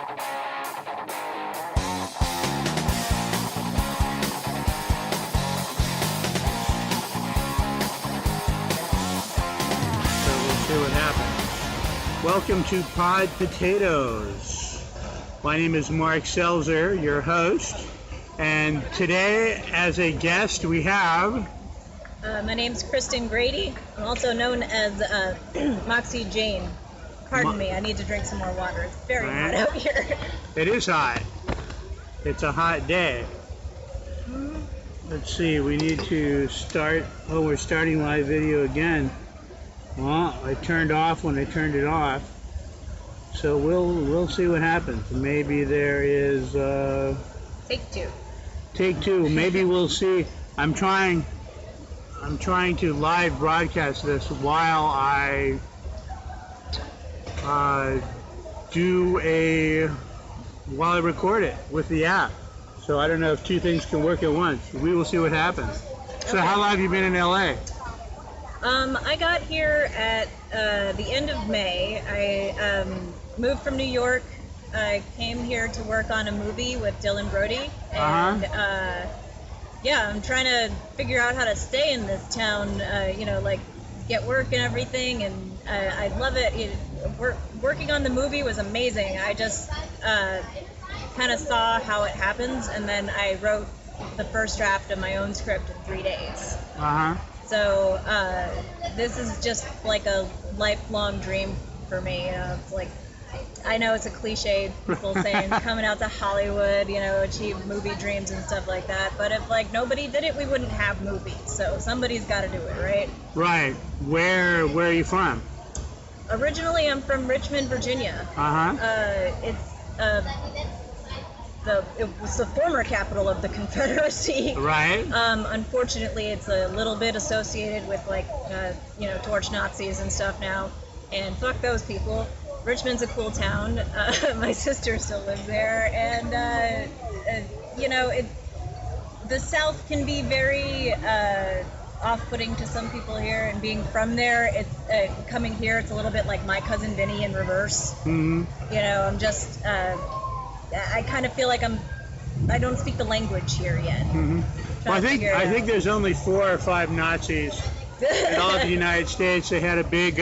See what happens. Welcome to Pod Potatoes. My name is Mark Selzer, your host, and today as a guest we have... my name's Christine Grady. I'm also known as Moxie Jane. Pardon me, I need to drink some more water. It's very hot out here. It is hot. It's a hot day. Let's see, we need to start... Oh, we're starting live video again. Well, I turned off when I turned it off, so we'll see what happens. Maybe there is take two. Maybe we'll see. I'm trying to live broadcast this while I while I record it with the app. So I don't know if two things can work at once. We will see what happens. So how long have you been in LA? I got here at the end of May. I moved from New York. I came here to work on a movie with Dylan Brody, and I'm trying to figure out how to stay in this town. Like get work and everything, and I love it. Working on the movie was amazing. I just kind of saw how it happens, and then I wrote the first draft of my own script in 3 days. So this is just like a lifelong dream for me. It's like, I know it's a cliche, people saying coming out to Hollywood, achieve movie dreams and stuff like that. But if like nobody did it, we wouldn't have movies. So somebody's got to do it, right? Right. Where are you from? Originally, I'm from Richmond, Virginia. It was the former capital of the Confederacy. Right. Unfortunately, it's a little bit associated with torch Nazis and stuff now. And fuck those people. Richmond's a cool town. My sister still lives there, and the South can be very off-putting to some people here. And being from there, it's coming here. It's a little bit like My Cousin Vinny in reverse. Mm-hmm. I'm just. I kind of feel like I don't speak the language here yet. Mm-hmm. Well, I think there's only 4 or 5 Nazis in all of the United States. They had a big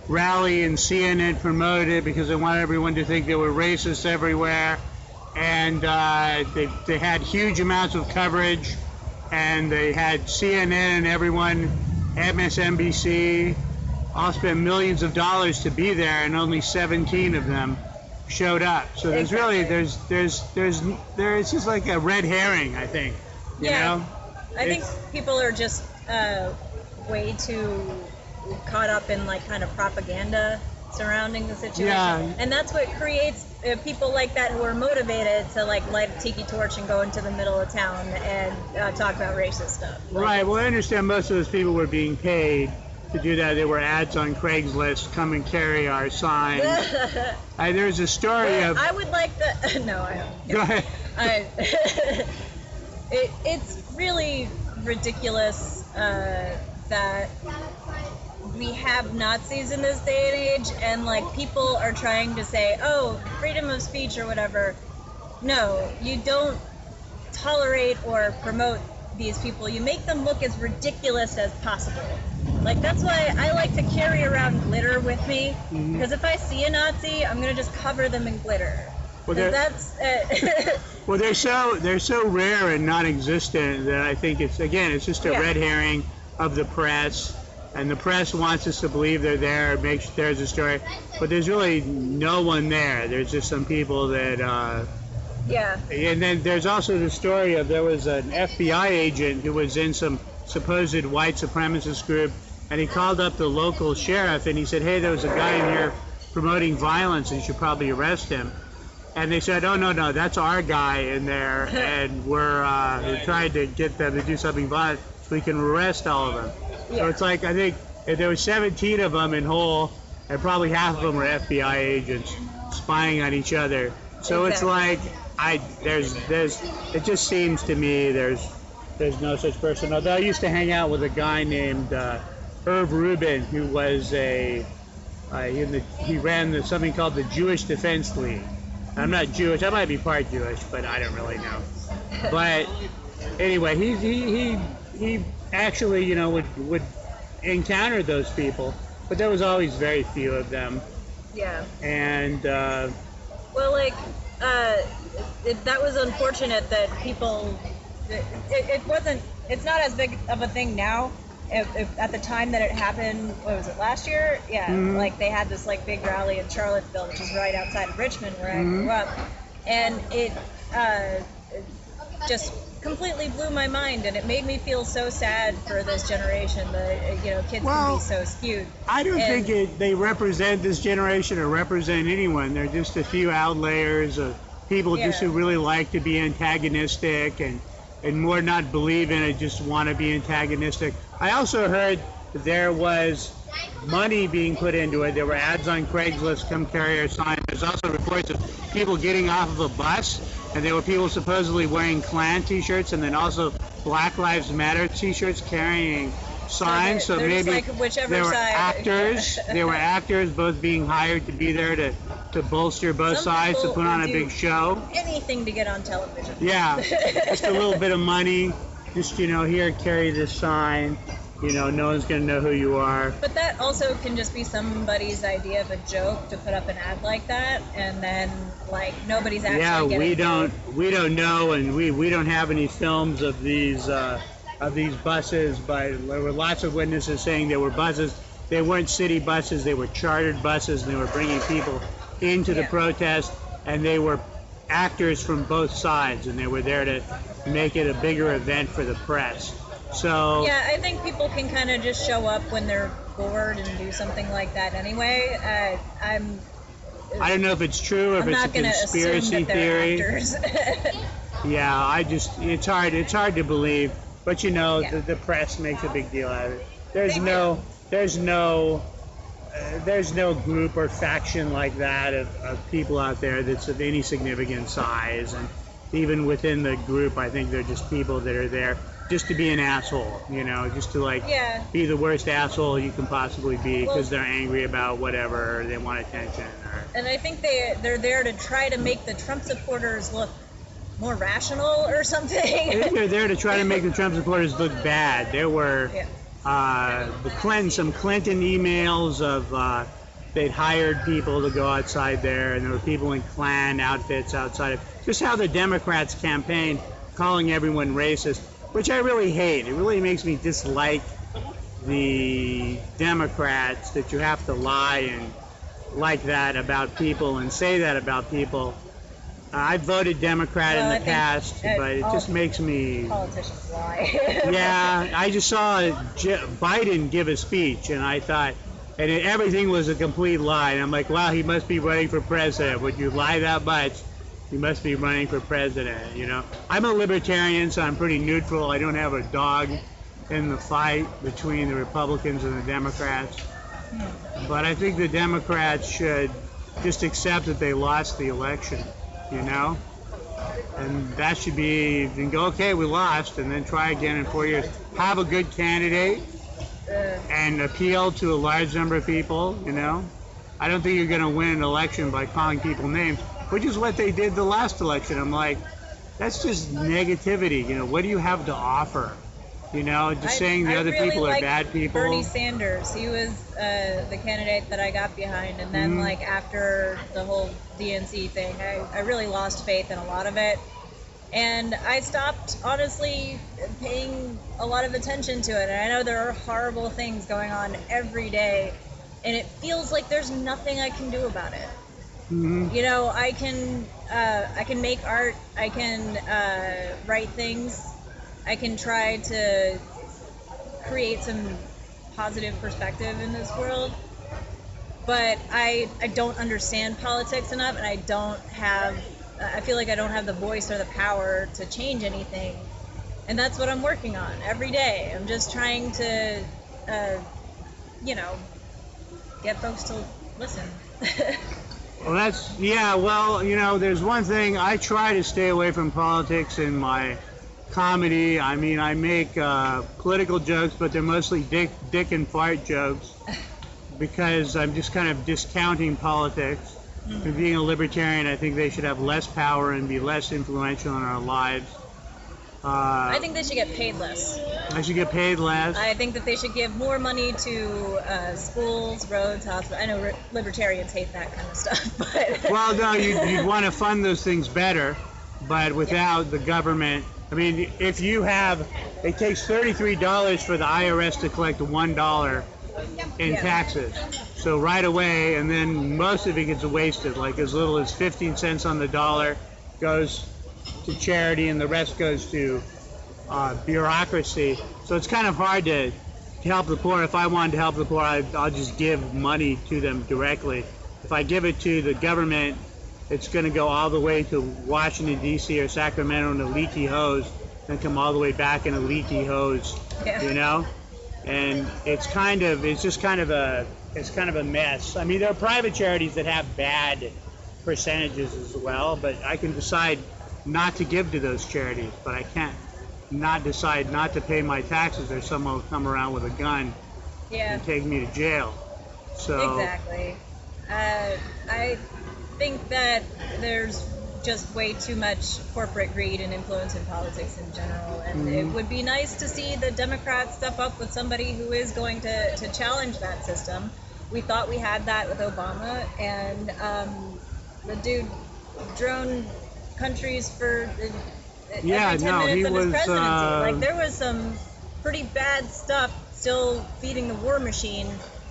rally, and CNN promoted it because they wanted everyone to think there were racists everywhere, and they had huge amounts of coverage, and they had CNN and everyone, MSNBC, all spent millions of dollars to be there, and only 17 of them showed up. So there's really there's just like a red herring, I think. You know? I think people are just way too caught up in like kind of propaganda surrounding the situation. Yeah. And that's what creates people like that who are motivated to like light a tiki torch and go into the middle of town and talk about racist stuff. Right. Well, I understand most of those people were being paid to do that. There were ads on Craigslist, come and carry our sign. There's a story of... I would like the... No, I don't. Go ahead. It's really ridiculous that we have Nazis in this day and age, and like people are trying to say, oh, freedom of speech or whatever. No, you don't tolerate or promote these people. You make them look as ridiculous as possible. Like, that's why I like to carry around glitter with me, because if I see a Nazi, I'm going to just cover them in glitter. Well, well, they're so rare and non-existent that I think it's just a red herring of the press, and the press wants us to believe they're there, makes there's a story, but there's really no one there. There's just some people that... And then there's also the story of there was an FBI agent who was in some supposed white supremacist group, and he called up the local sheriff and he said, hey, there was a guy in here promoting violence and you should probably arrest him. And they said, oh, no, that's our guy in there, and we're trying to get them to do something violent so we can arrest all of them. So it's like, I think if there were 17 of them in whole, and probably half of them were FBI agents spying on each other. So it's like, it just seems to me there's no such person. Although I used to hang out with a guy named Irv Rubin, who was he ran something called the Jewish Defense League, I'm not Jewish. I might be part Jewish, but I don't really know. But anyway, he actually, you know, would encounter those people, but there was always very few of them. Yeah. And well, like that was unfortunate that people. It wasn't. It's not as big of a thing now. If at the time that it happened, what was it, last year? Yeah, like they had this like big rally in Charlottesville, which is right outside of Richmond, where I grew up, and it just completely blew my mind, and it made me feel so sad for this generation that, you know, kids can be so skewed. I don't think they represent this generation or represent anyone. They're just a few outliers of people just who really like to be antagonistic and more not believe in it, just want to be antagonistic. I also heard that there was money being put into it. There were ads on Craigslist, come carry our sign. There's also reports of people getting off of a bus, and there were people supposedly wearing Klan t-shirts and then also Black Lives Matter t-shirts carrying signs. So maybe like whichever there were side. actors. There were actors both being hired to be there to bolster both sides, to put on a big show. Anything to get on television. Yeah, just a little bit of money. Just, you know, here, carry this sign. You know, no one's going to know who you are. But that also can just be somebody's idea of a joke to put up an ad like that, and then like nobody's actually getting we don't know, and we don't have any films of these buses, but there were lots of witnesses saying there were buses. They weren't city buses, they were chartered buses, and they were bringing people into the protest, and they were actors from both sides, and they were there to make it a bigger event for the press. So yeah, I think people can kind of just show up when they're bored and do something like that anyway. I don't know if it's true or if it's a conspiracy theory. Yeah, it's hard to believe, but you know, the press makes a big deal out of it. There's no group or faction like that of people out there that's of any significant size, and even within the group, I think they're just people that are there just to be an asshole, you know, just to be the worst asshole you can possibly be because they're angry about whatever, or they want attention. And I think they're there to try to make the Trump supporters look more rational or something. I think they're there to try to make the Trump supporters look bad. There were some Clinton emails of they'd hired people to go outside there, and there were people in Klan outfits outside of just how the Democrats campaigned, calling everyone racist, which I really hate. It really makes me dislike the Democrats, that you have to lie and like that about people and say that about people. I voted Democrat in the past, but it just makes me... Politicians lie. Yeah, I just saw Biden give a speech, and I thought, and everything was a complete lie. And I'm like, wow, he must be running for president. Would you lie that much? He must be running for president, you know. I'm a libertarian, so I'm pretty neutral. I don't have a dog in the fight between the Republicans and the Democrats. But I think the Democrats should just accept that they lost the election, you know? And that should be, and go, okay, we lost, and then try again in 4 years. Have a good candidate and appeal to a large number of people, you know? I don't think you're going to win an election by calling people names, which is what they did the last election. I'm like, that's just negativity, you know? What do you have to offer? You know, just saying the other people are bad people. Bernie Sanders, he was the candidate that I got behind, and then like after the whole DNC thing, I really lost faith in a lot of it, and I stopped honestly paying a lot of attention to it. And I know there are horrible things going on every day, and it feels like there's nothing I can do about it. You know, I can make art, I can write things, I can try to create some positive perspective in this world, but I don't understand politics enough, and I feel like I don't have the voice or the power to change anything, and that's what I'm working on every day. I'm just trying to, get folks to listen. Well, you know, there's one thing, I try to stay away from politics in my comedy. I mean, I make political jokes, but they're mostly dick and fart jokes because I'm just kind of discounting politics. And being a libertarian, I think they should have less power and be less influential in our lives. I think they should get paid less. They should get paid less. I think that they should give more money to schools, roads, hospitals. I know libertarians hate that kind of stuff, but well, no, you'd want to fund those things better, but without the government. I mean, if you have, it takes $33 for the IRS to collect $1 in taxes. So right away, and then most of it gets wasted, like as little as 15 cents on the dollar goes to charity, and the rest goes to bureaucracy. So it's kind of hard to help the poor. If I wanted to help the poor, I'll just give money to them directly. If I give it to the government, it's going to go all the way to Washington, D.C. or Sacramento in a leaky hose, and come all the way back in a leaky hose, you know? And it's just kind of a mess. I mean, there are private charities that have bad percentages as well, but I can decide not to give to those charities, but I can't not decide not to pay my taxes, or someone will come around with a gun and take me to jail. So exactly. I think that there's just way too much corporate greed and influence in politics in general, and it would be nice to see the Democrats step up with somebody who is going to challenge that system. We thought we had that with Obama, and the dude droned countries for every 10 minutes of his presidency. Like, there was some pretty bad stuff still feeding the war machine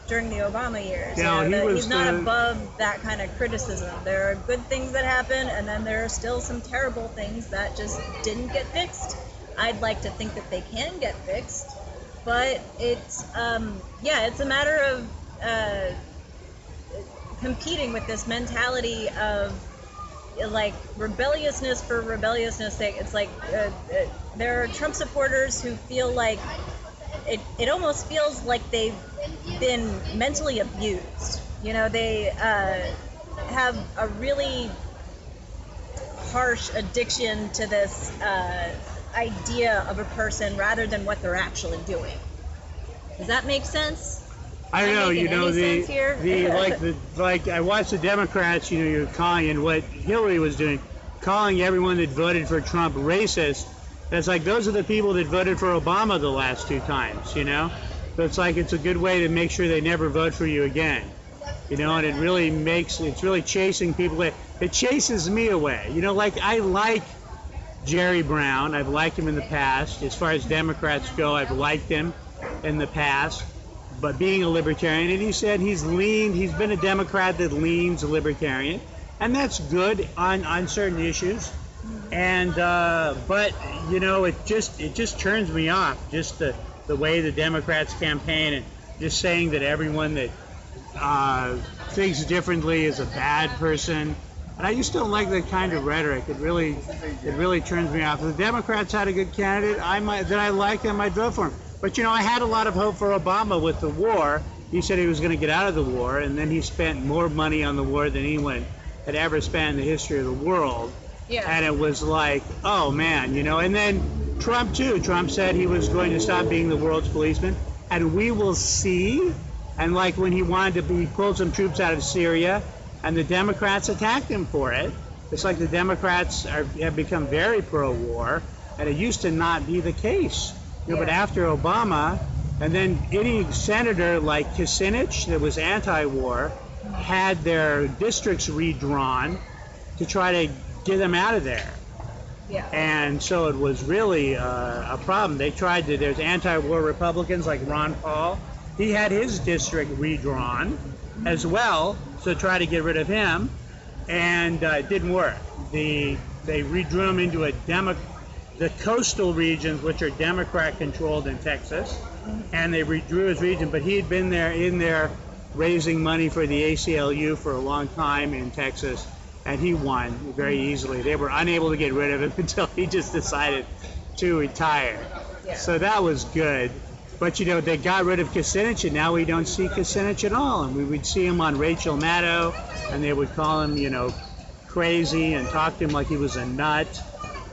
during the Obama years. He's not above that kind of criticism. There are good things that happen, and then there are still some terrible things that just didn't get fixed. I'd like to think that they can get fixed, but it's it's a matter of competing with this mentality of like rebelliousness for rebelliousness sake. It's like there are Trump supporters who feel like it almost feels like they've been mentally abused. You know, they have a really harsh addiction to this idea of a person rather than what they're actually doing. Does that make sense? I don't know, like I watched the Democrats, you're calling, and what Hillary was doing, calling everyone that voted for Trump racist. It's like, those are the people that voted for Obama the last 2 times, So it's like, it's a good way to make sure they never vote for you again, and it's really chasing people away. It chases me away, like, I like Jerry Brown. I've liked him in the past. As far as Democrats go, I've liked him in the past. But being a libertarian, and he said he's been a Democrat that leans libertarian, and that's good on certain issues. And but it just turns me off, just the way the Democrats campaign, and just saying that everyone that thinks differently is a bad person. And I just don't like that kind of rhetoric. It really turns me off. If the Democrats had a good candidate that I liked, I might vote for him. But I had a lot of hope for Obama with the war. He said he was going to get out of the war, and then he spent more money on the war than anyone had ever spent in the history of the world. Yeah. And it was like, oh man, And then Trump too. Trump said he was going to stop being the world's policeman, and we will see. And like when he pulled some troops out of Syria, and the Democrats attacked him for it. It's like the Democrats have become very pro-war, and it used to not be the case. But after Obama, and then any senator like Kucinich that was anti-war had their districts redrawn to try to get them out of there. Yeah. And so it was really a problem. They tried to, there's anti-war Republicans like Ron Paul. He had his district redrawn as well to try to get rid of him, and it didn't work. They redrew him into the coastal regions, which are Democrat-controlled in Texas, and they redrew his region, but he had been in there raising money for the ACLU for a long time in Texas, and he won very easily. They were unable to get rid of him until he just decided to retire. Yeah. So that was good. But, they got rid of Kucinich, and now we don't see Kucinich at all. And we would see him on Rachel Maddow, and they would call him, crazy, and talk to him like he was a nut.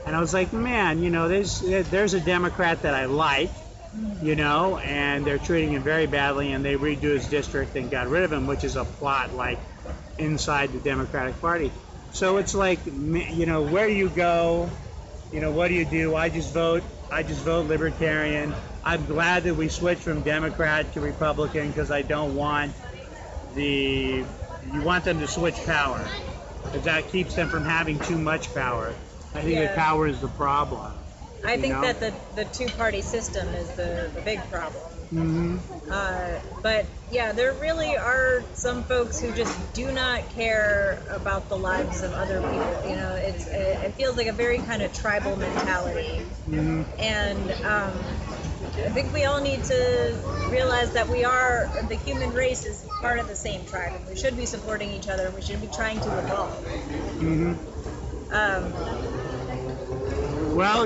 And I was like, man, there's a Democrat that I like, and they're treating him very badly, and they redo his district and got rid of him, which is a plot like inside the Democratic Party. So it's like, where do you go? What do you do? I just vote Libertarian. I'm glad that we switched from Democrat to Republican because I don't want you want them to switch power, because that keeps them from having too much power. I think that power is the problem. I think that the two-party system is the big problem. Mm-hmm. But yeah, there really are some folks who just do not care about the lives of other people. It feels like a very kind of tribal mentality. Mm-hmm. And I think we all need to realize that the human race is part of the same tribe, and we should be supporting each other. We should be trying to evolve. Mm-hmm. Well,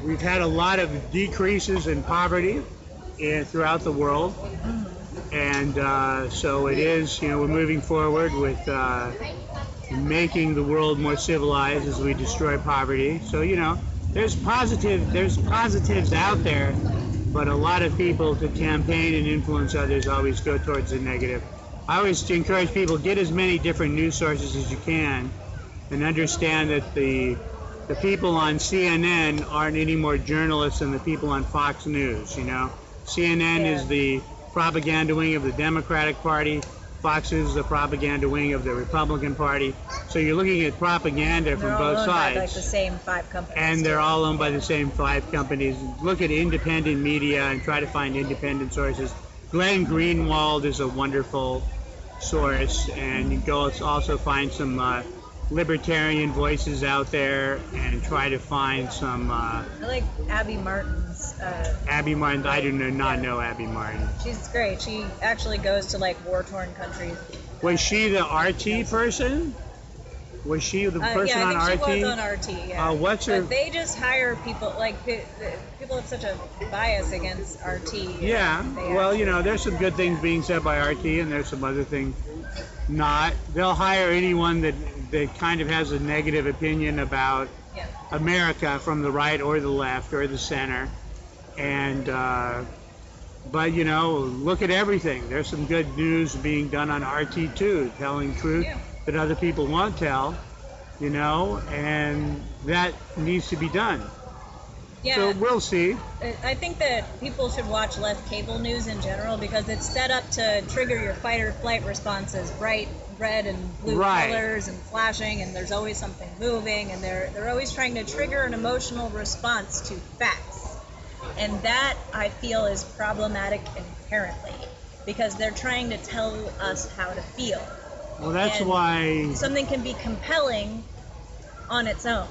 we've had a lot of decreases in poverty throughout the world, and so it is, we're moving forward with making the world more civilized as we destroy poverty. So there's positives out there, but a lot of people to campaign and influence others always go towards the negative. I always encourage people, get as many different news sources as you can, and understand that the people on CNN aren't any more journalists than the people on Fox News. CNN is the propaganda wing of the Democratic Party. Fox is the propaganda wing of the Republican Party. So you're looking at propaganda from both sides. By the same 5 companies. And they're all owned by the same 5 companies. Look at independent media and try to find independent sources. Glenn Greenwald is a wonderful source, and you go also find some libertarian voices out there and try to find some. I like Abby Martin's. Abby Martin, I do not know Abby Martin. She's great. She actually goes to war-torn countries. Was she the RT person? Was she the person on RT? Yeah, I think she was on RT. Yeah. What's her? But they just hire people. People have such a bias against RT. Yeah. Well, there's some good things being said by RT, and there's some other things not. They'll hire anyone that kind of has a negative opinion about America from the right or the left or the center. And but look at everything. There's some good news being done on RT too, telling truth that other people won't tell, and that needs to be done. Yeah. So we'll see. I think that people should watch less cable news in general, because it's set up to trigger your fight or flight responses, bright red and blue colors and flashing, and there's always something moving, and they're always trying to trigger an emotional response to facts. And that, I feel, is problematic inherently, because they're trying to tell us how to feel. Well, that's why something can be compelling on its own,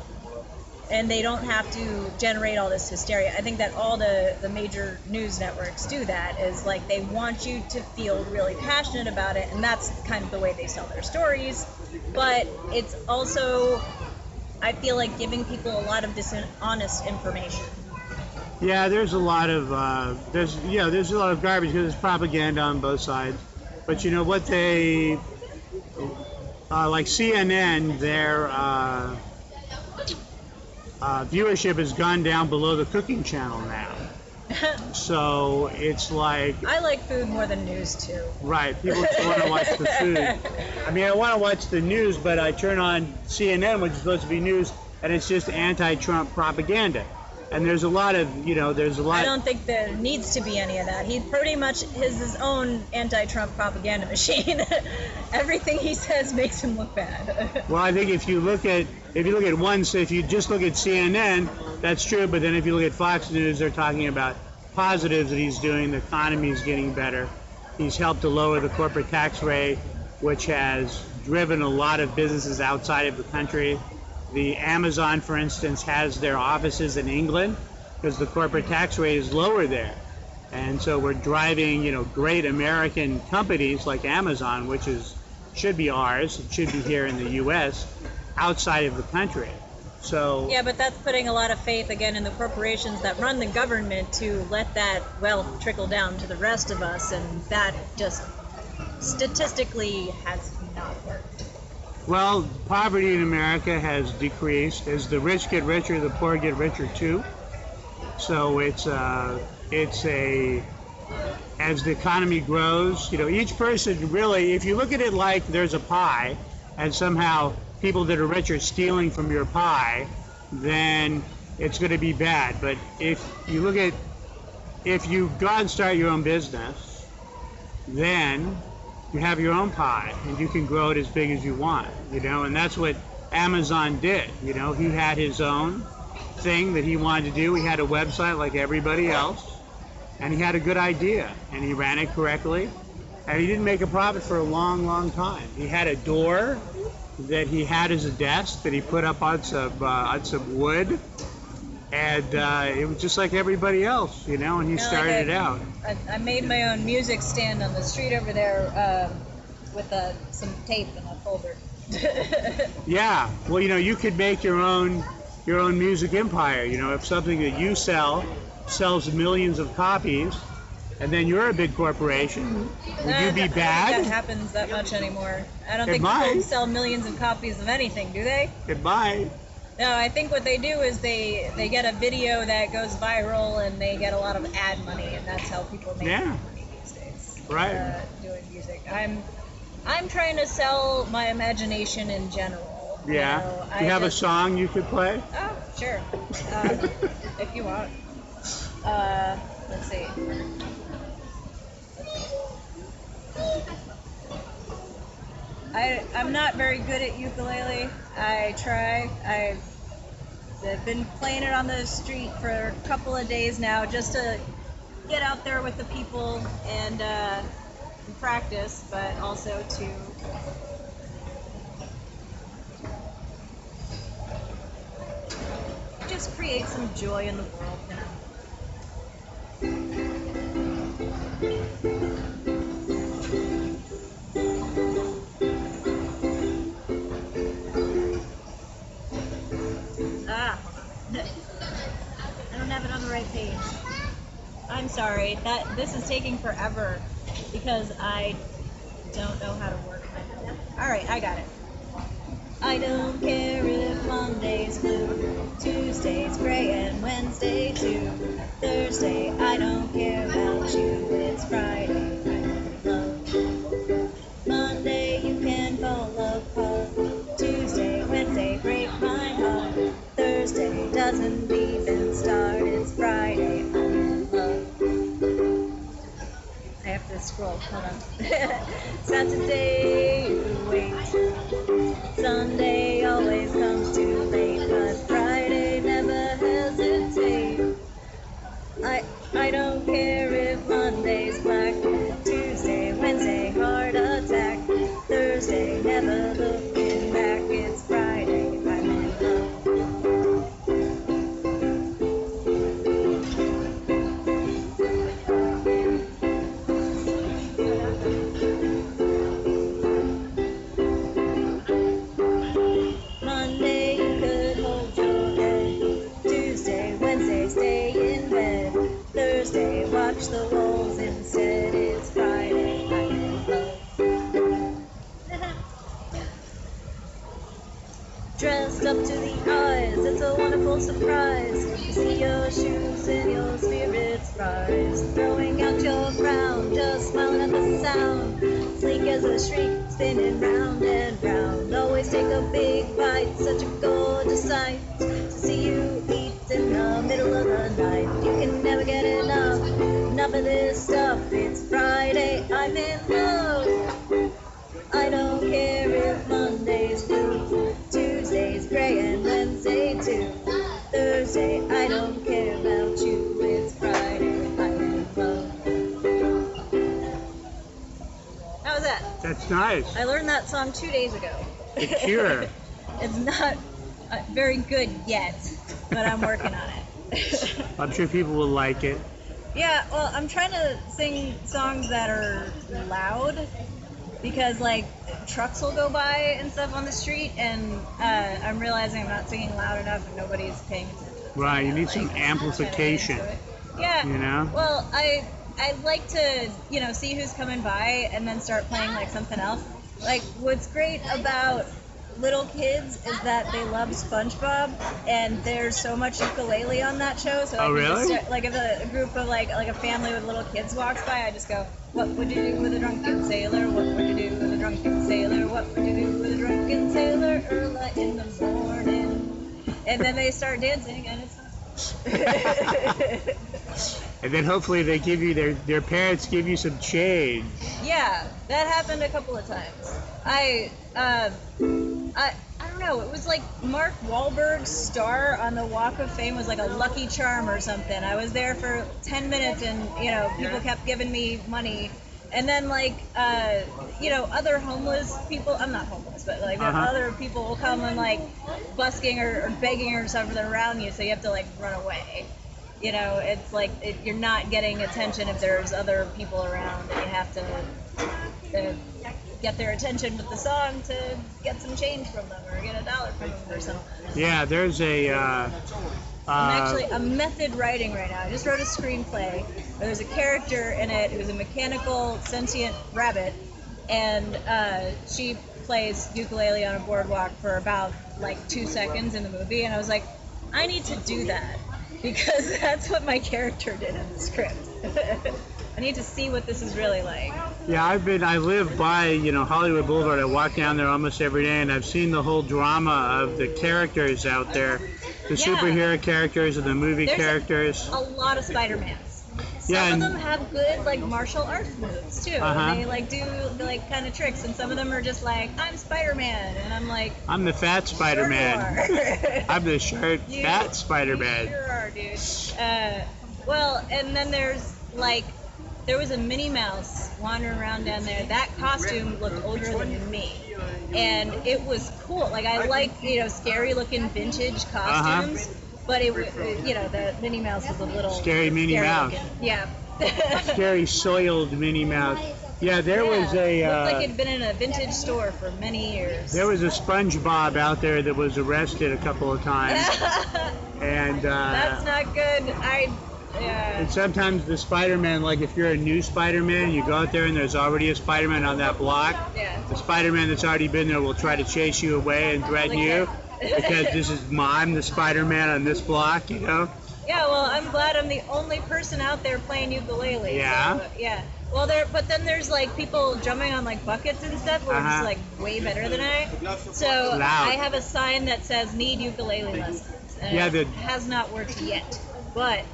and they don't have to generate all this hysteria. I think that all the major news networks do that, is they want you to feel really passionate about it, and that's kind of the way they sell their stories. But it's also, I feel like, giving people a lot of dishonest information. Yeah, there's a lot of there's a lot of garbage, because there's propaganda on both sides. But what they like CNN, their viewership has gone down below the cooking channel now. So it's like, I like food more than news too. Right, people just want to watch the food. I mean, I want to watch the news, but I turn on CNN, which is supposed to be news, and it's just anti-Trump propaganda. And there's a lot of, I don't think there needs to be any of that. He pretty much is his own anti-Trump propaganda machine. Everything he says makes him look bad. Well, I think if you just look at CNN, that's true. But then if you look at Fox News, they're talking about positives that he's doing. The economy is getting better. He's helped to lower the corporate tax rate, which has driven a lot of businesses outside of the country. The Amazon, for instance, has their offices in England because the corporate tax rate is lower there. And so we're driving, great American companies like Amazon, which should be ours, it should be here in the U.S., outside of the country. So yeah, but that's putting a lot of faith, again, in the corporations that run the government to let that wealth trickle down to the rest of us, and that just statistically has not worked. Well, poverty in America has decreased. As the rich get richer, the poor get richer too. So it's a as the economy grows, you know, each person really, if you look at it like there's a pie, and somehow people that are rich are stealing from your pie, then it's going to be bad. But if you go out and start your own business, then you have your own pie, and you can grow it as big as you want, you know, and that's what Amazon did. You know, he had his own thing that he wanted to do. He had a website like everybody else, and he had a good idea, and he ran it correctly, and he didn't make a profit for a long, long time. He had a door that he had as a desk that he put up on some wood, and it was just like everybody else, you know, and he started it out. I made my own music stand on the street over there with some tape and a folder. Yeah, well, you know, you could make your own music empire. You know, if something that you sell sells millions of copies, and then you're a big corporation, would you be bad? I don't think that happens that much anymore. I don't think might. people sell millions of copies of anything, do they? It might. No, I think what they do is they get a video that goes viral and they get a lot of ad money, and that's how people make money these days. Right. Doing music. I'm trying to sell my imagination in general. Yeah. Do you have a song you could play? Oh, sure. If you want. Let's see. I'm not very good at ukulele. I try. I've been playing it on the street for a couple of days now just to get out there with the people and practice, but also to just create some joy in the world, you know. I don't have it on the right page. I'm sorry. This is taking forever because I don't know how to work my. All right, I got it. I don't care if Monday's blue, Tuesday's gray, and Wednesday too. Thursday, I don't care about you. It's Friday, I'm in love. Monday, you can fall apart. Tuesday, Wednesday, break my heart. Thursday doesn't even start. It's Friday, I'm in love. I have to scroll. Hold on. Saturday, wait. Sunday always comes too late, but Friday never hesitates. I don't care if Monday's black. Tuesday, Wednesday, heart attack. Thursday, never looking back. It's Friday, I'm in love. Monday, you could hold your head. Tuesday, Wednesday, stay in bed. Thursday, watch the walls instead. It's Friday, I'm in love. Dressed up to the eyes, it's a wonderful surprise to see your shoes and your spirits rise. Throwing out your crown, just smiling at the sound. Sleek as a shriek, spinning round and round. Always take a big bite, such a gorgeous sight to see you eat in the middle of the night. You can never get enough of this stuff. It's Friday, I'm in love. I don't care if Monday's blue, Tuesday's gray, and Wednesday too. Thursday, I don't care about you. It's Friday, I'm in love. How was that? That's nice. I learned that song 2 days ago. The Cure. It's not very good yet, but I'm working on it. I'm sure people will like it. Yeah, well, I'm trying to sing songs that are loud because, like, trucks will go by and stuff on the street, and I'm realizing I'm not singing loud enough and nobody's paying attention. Right, you need some amplification. Yeah. You know? Well, I like to, see who's coming by and then start playing, like, something else. Like, what's great about little kids is that they love SpongeBob, and there's so much ukulele on that show. So Oh, really? just, like if a group of like a family with little kids walks by, I just go, "What would you do with a drunken sailor? What would you do with a drunken sailor? What would you do with a drunken sailor early in the morning?" And then they start dancing, and it's. And then hopefully they give you their parents give you some change. Yeah, that happened a couple of times. I don't know. It was like Mark Wahlberg's star on the Walk of Fame was like a Lucky Charm or something. I was there for 10 minutes, and people kept giving me money. And then other homeless people. I'm not homeless, but like other people will come and like busking or begging or something around you, so you have to like run away. It's like you're not getting attention if there's other people around, and you have to get their attention with the song to get some change from them or get $1 from them or something. Yeah, there's I'm actually method writing right now. I just wrote a screenplay where there's a character in it who's a mechanical sentient rabbit, and she plays ukulele on a boardwalk for about like 2 seconds in the movie, and I was like, I need to do that. Because that's what my character did in the script. I need to see what this is really like. Yeah, I live by, Hollywood Boulevard. I walk down there almost every day, and I've seen the whole drama of the characters out there. The superhero characters and the movie characters. A lot of Spider-Mans. Some of them have good like martial arts moves too. They like do like kind of tricks, and some of them are just like, I'm Spider-Man, and I'm like, I'm the fat Spider-Man. Sure. I'm the short fat Spider-Man. You sure are, dude. Well, and then there was a Minnie Mouse wandering around down there. That costume looked older than me, and it was cool. Like I like scary looking vintage costumes. But the Minnie Mouse was a little scary Minnie Mouse. Looking. Yeah. Scary soiled Minnie Mouse. Yeah, there was a. Looked like it'd been in a vintage store for many years. There was a SpongeBob out there that was arrested a couple of times, and. That's not good. And sometimes the Spider-Man, like if you're a new Spider-Man, you go out there and there's already a Spider-Man on that block. Yeah. The Spider-Man that's already been there will try to chase you away and threaten you. Because I'm the Spider-Man on this block, Yeah, well, I'm glad I'm the only person out there playing ukulele. Yeah. So, yeah. Well, but then there's like people jumping on like buckets and stuff, who are just like way better than I. So I have a sign that says "Need ukulele lessons." And it has not worked yet, but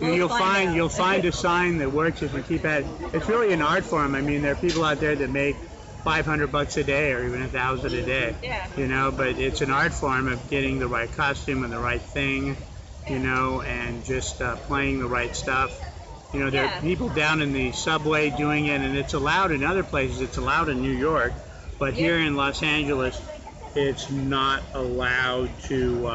you'll find a sign that works if you keep at it. It's really an art form. I mean, there are people out there that make $500 a day or even $1,000 a day. Yeah. But it's an art form of getting the right costume and the right thing, and just playing the right stuff. There are people down in the subway doing it, and it's allowed in other places. It's allowed in New York, but here in Los Angeles, it's not allowed to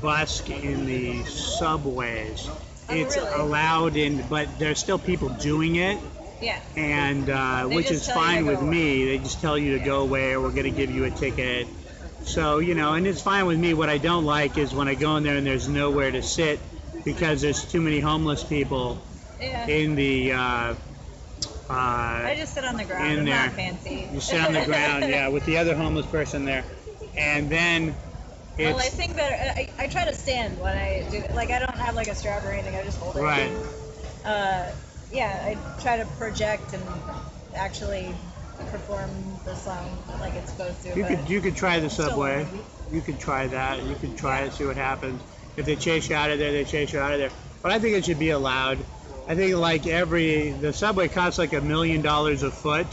busk in the subways. It's allowed but there's still people doing it. Yeah. And which is fine with me. They just tell you to go away, or we're going to give you a ticket. So, and it's fine with me. What I don't like is when I go in there and there's nowhere to sit because there's too many homeless people in the... I just sit on the ground. I'm not fancy. You sit on the ground, with the other homeless person there. And then... Well, I think that I try to stand when I do. Like, I don't have like a strap or anything. I just hold it. Right. I try to project and actually perform the song like it's supposed to. You could try the subway. You could try that. You could try it, see what happens. If they chase you out of there, they chase you out of there. But I think it should be allowed. I think the subway costs like $1 million a foot.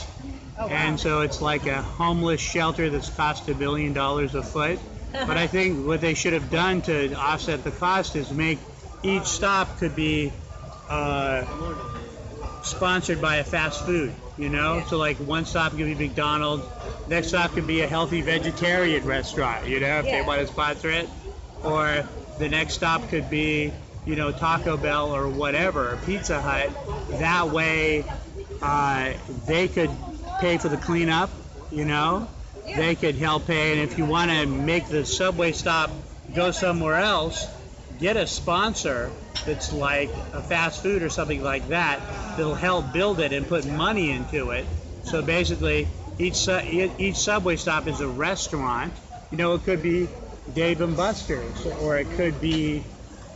Oh, wow. And so it's like a homeless shelter that's cost $1 billion a foot. But I think what they should have done to offset the cost is make each stop could be sponsored by a fast food, So like one stop could be McDonald's, next stop could be a healthy vegetarian restaurant, if they want to sponsor it. Or the next stop could be, Taco Bell or whatever, Pizza Hut. That way they could pay for the cleanup, They could help pay, and if you want to make the subway stop go somewhere else, get a sponsor that's like a fast food or something like that that'll help build it and put money into it. So basically, each subway stop is a restaurant. You know, it could be Dave and Buster's, or it could be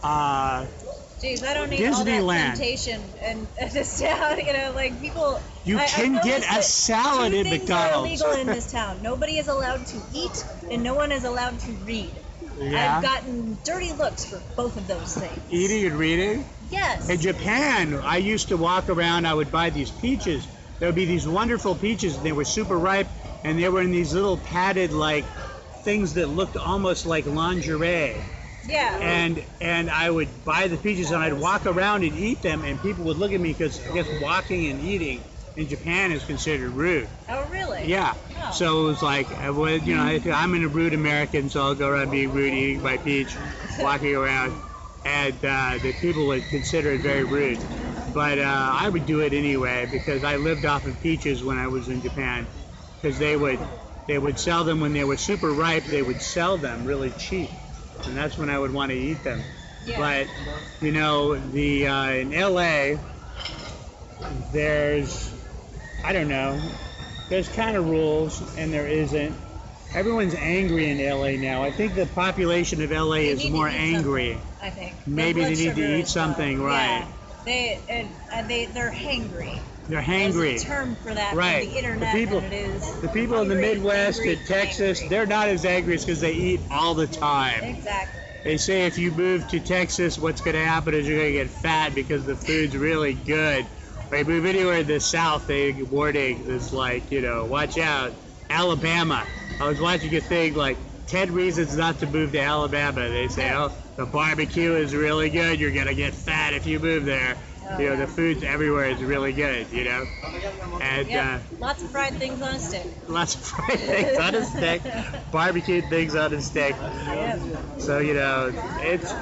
Jeez, I don't need all that Disneyland. temptation in this town. You know, like people. You can get a salad at McDonald's. Two things are illegal in this town. Nobody is allowed to eat, and no one is allowed to read. Yeah. I've gotten dirty looks for both of those things. Eating and reading? Yes. In Japan, I used to walk around, I would buy these peaches. There would be these wonderful peaches, and they were super ripe, and they were in these little padded, like, things that looked almost like lingerie. Yeah. And I would buy the peaches, and I'd walk around and eat them, and people would look at me because I guess walking and eating in Japan is considered rude. Oh, really? Yeah. Oh. So it was like, you know, I'm a rude American, so I'll go around being rude, eating my peach, walking around, and the people would consider it very rude. But I would do it anyway because I lived off of peaches when I was in Japan, because they would sell them when they were super ripe. They would sell them really cheap, and that's when I would want to eat them. Yeah. But you know, in LA, there's kind of rules, and there isn't. Everyone's angry in LA now. I think the population of LA is more angry. I think. Maybe they need to eat something, right? Yeah. They're hangry. They're hangry. There's a term for that right. on the internet. The people in the Midwest and Texas, they're not as angry because they eat all the time. Exactly. They say if you move to Texas, what's going to happen is you're going to get fat because the food's really good. Or you move anywhere in the South, they warning is like, you know, watch out. Alabama. I was watching a thing like 10 reasons not to move to Alabama. They say, oh, the barbecue is really good. You're going to get fat if you move there. You know, the food everywhere is really good, you know. And lots of fried things on a stick. Lots of fried things on a stick. Barbecued things on a stick. Yep. So, you know, it's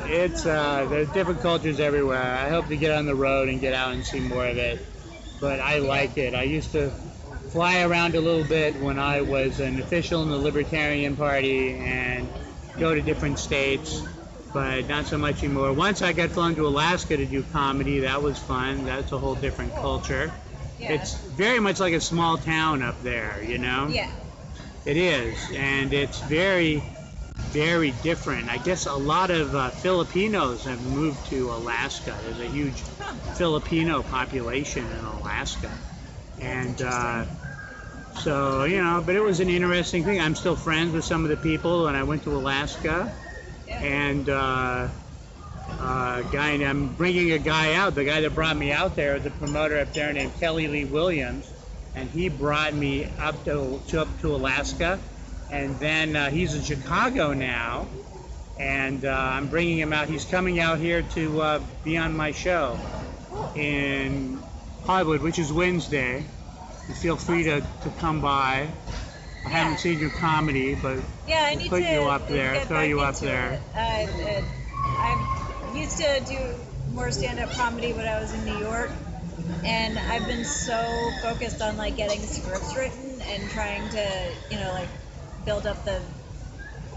there's different cultures everywhere. I hope to get on the road and get out and see more of it. But I like it. I used to fly around a little bit when I was an official in the Libertarian Party and go to different states, but not so much anymore. Once I got flown to Alaska to do comedy, that was fun. That's a whole different culture. Yeah. It's very much like a small town up there, you know? Yeah. It is, and it's very, very different. I guess a lot of Filipinos have moved to Alaska. There's a huge Filipino population in Alaska. And so, you know, but it was an interesting thing. I'm still friends with some of the people when I went to Alaska. And I'm bringing a guy out. The guy that brought me out there is a promoter up there named Kelly Lee Williams, and he brought me up to Alaska. And then he's in Chicago now, and I'm bringing him out. He's coming out here to be on my show in Hollywood, which is Wednesday. You feel free to come by. I haven't seen your comedy, but I need put to you up there, get throw back you up into there. it. I used to do more stand-up comedy when I was in New York, and I've been so focused on like getting scripts written and trying to, you know, like build up the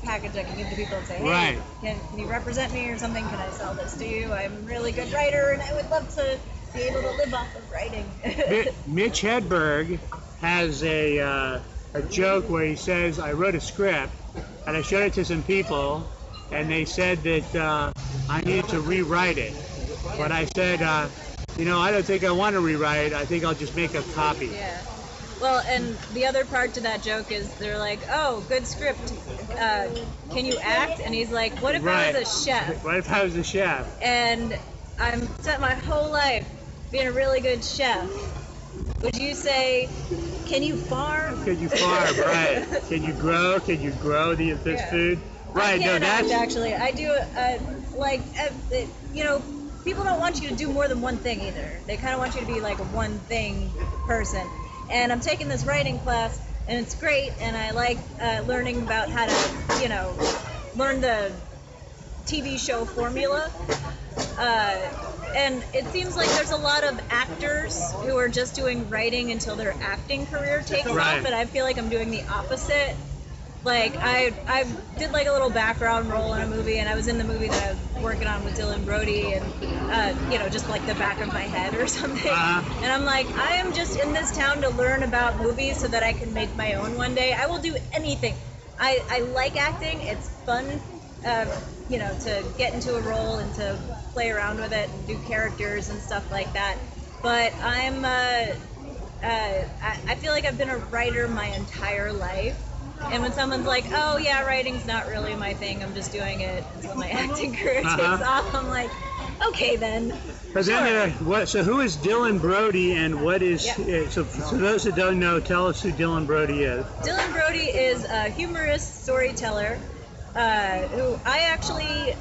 package I can give to people and say, hey, Right. can you represent me or something? Can I sell this to you? I'm a really good writer, and I would love to be able to live off of writing. Mitch Hedberg has a joke where he says, I wrote a script and I showed it to some people and they said that I needed to rewrite it. But I said, you know, I don't think I want to rewrite it. I think I'll just make a copy. Yeah. Well, and the other part to that joke is they're like, oh, good script. Can you act? And he's like, what if I was a chef? What if I was a chef? And I'm spent my whole life being a really good chef. Would you say, can you farm? Can you farm, right. Can you grow? Can you grow this food? Right, I can't that's... act, actually. I do, you know, people don't want you to do more than one thing either. They kind of want you to be like a one thing person. And I'm taking this writing class, and it's great, and I like learning about how to, you know, learn the TV show formula. And it seems like there's a lot of actors who are just doing writing until their acting career takes off, and I feel like I'm doing the opposite. Like I did like a little background role in a movie, and I was in the movie that I was working on with Dylan Brody, and you know, just like the back of my head or something. And I'm like, I am just in this town to learn about movies so that I can make my own one day. I will do anything. I like acting. It's fun, you know, to get into a role and to play around with it and do characters and stuff like that. But I'm I feel like I've been a writer my entire life. And when someone's like, oh yeah, writing's not really my thing, I'm just doing it until my acting career takes off, I'm like, okay then. But then, so who is Dylan Brody, and what is, so those that don't know, tell us who Dylan Brody is. Dylan Brody is a humorist storyteller who I actually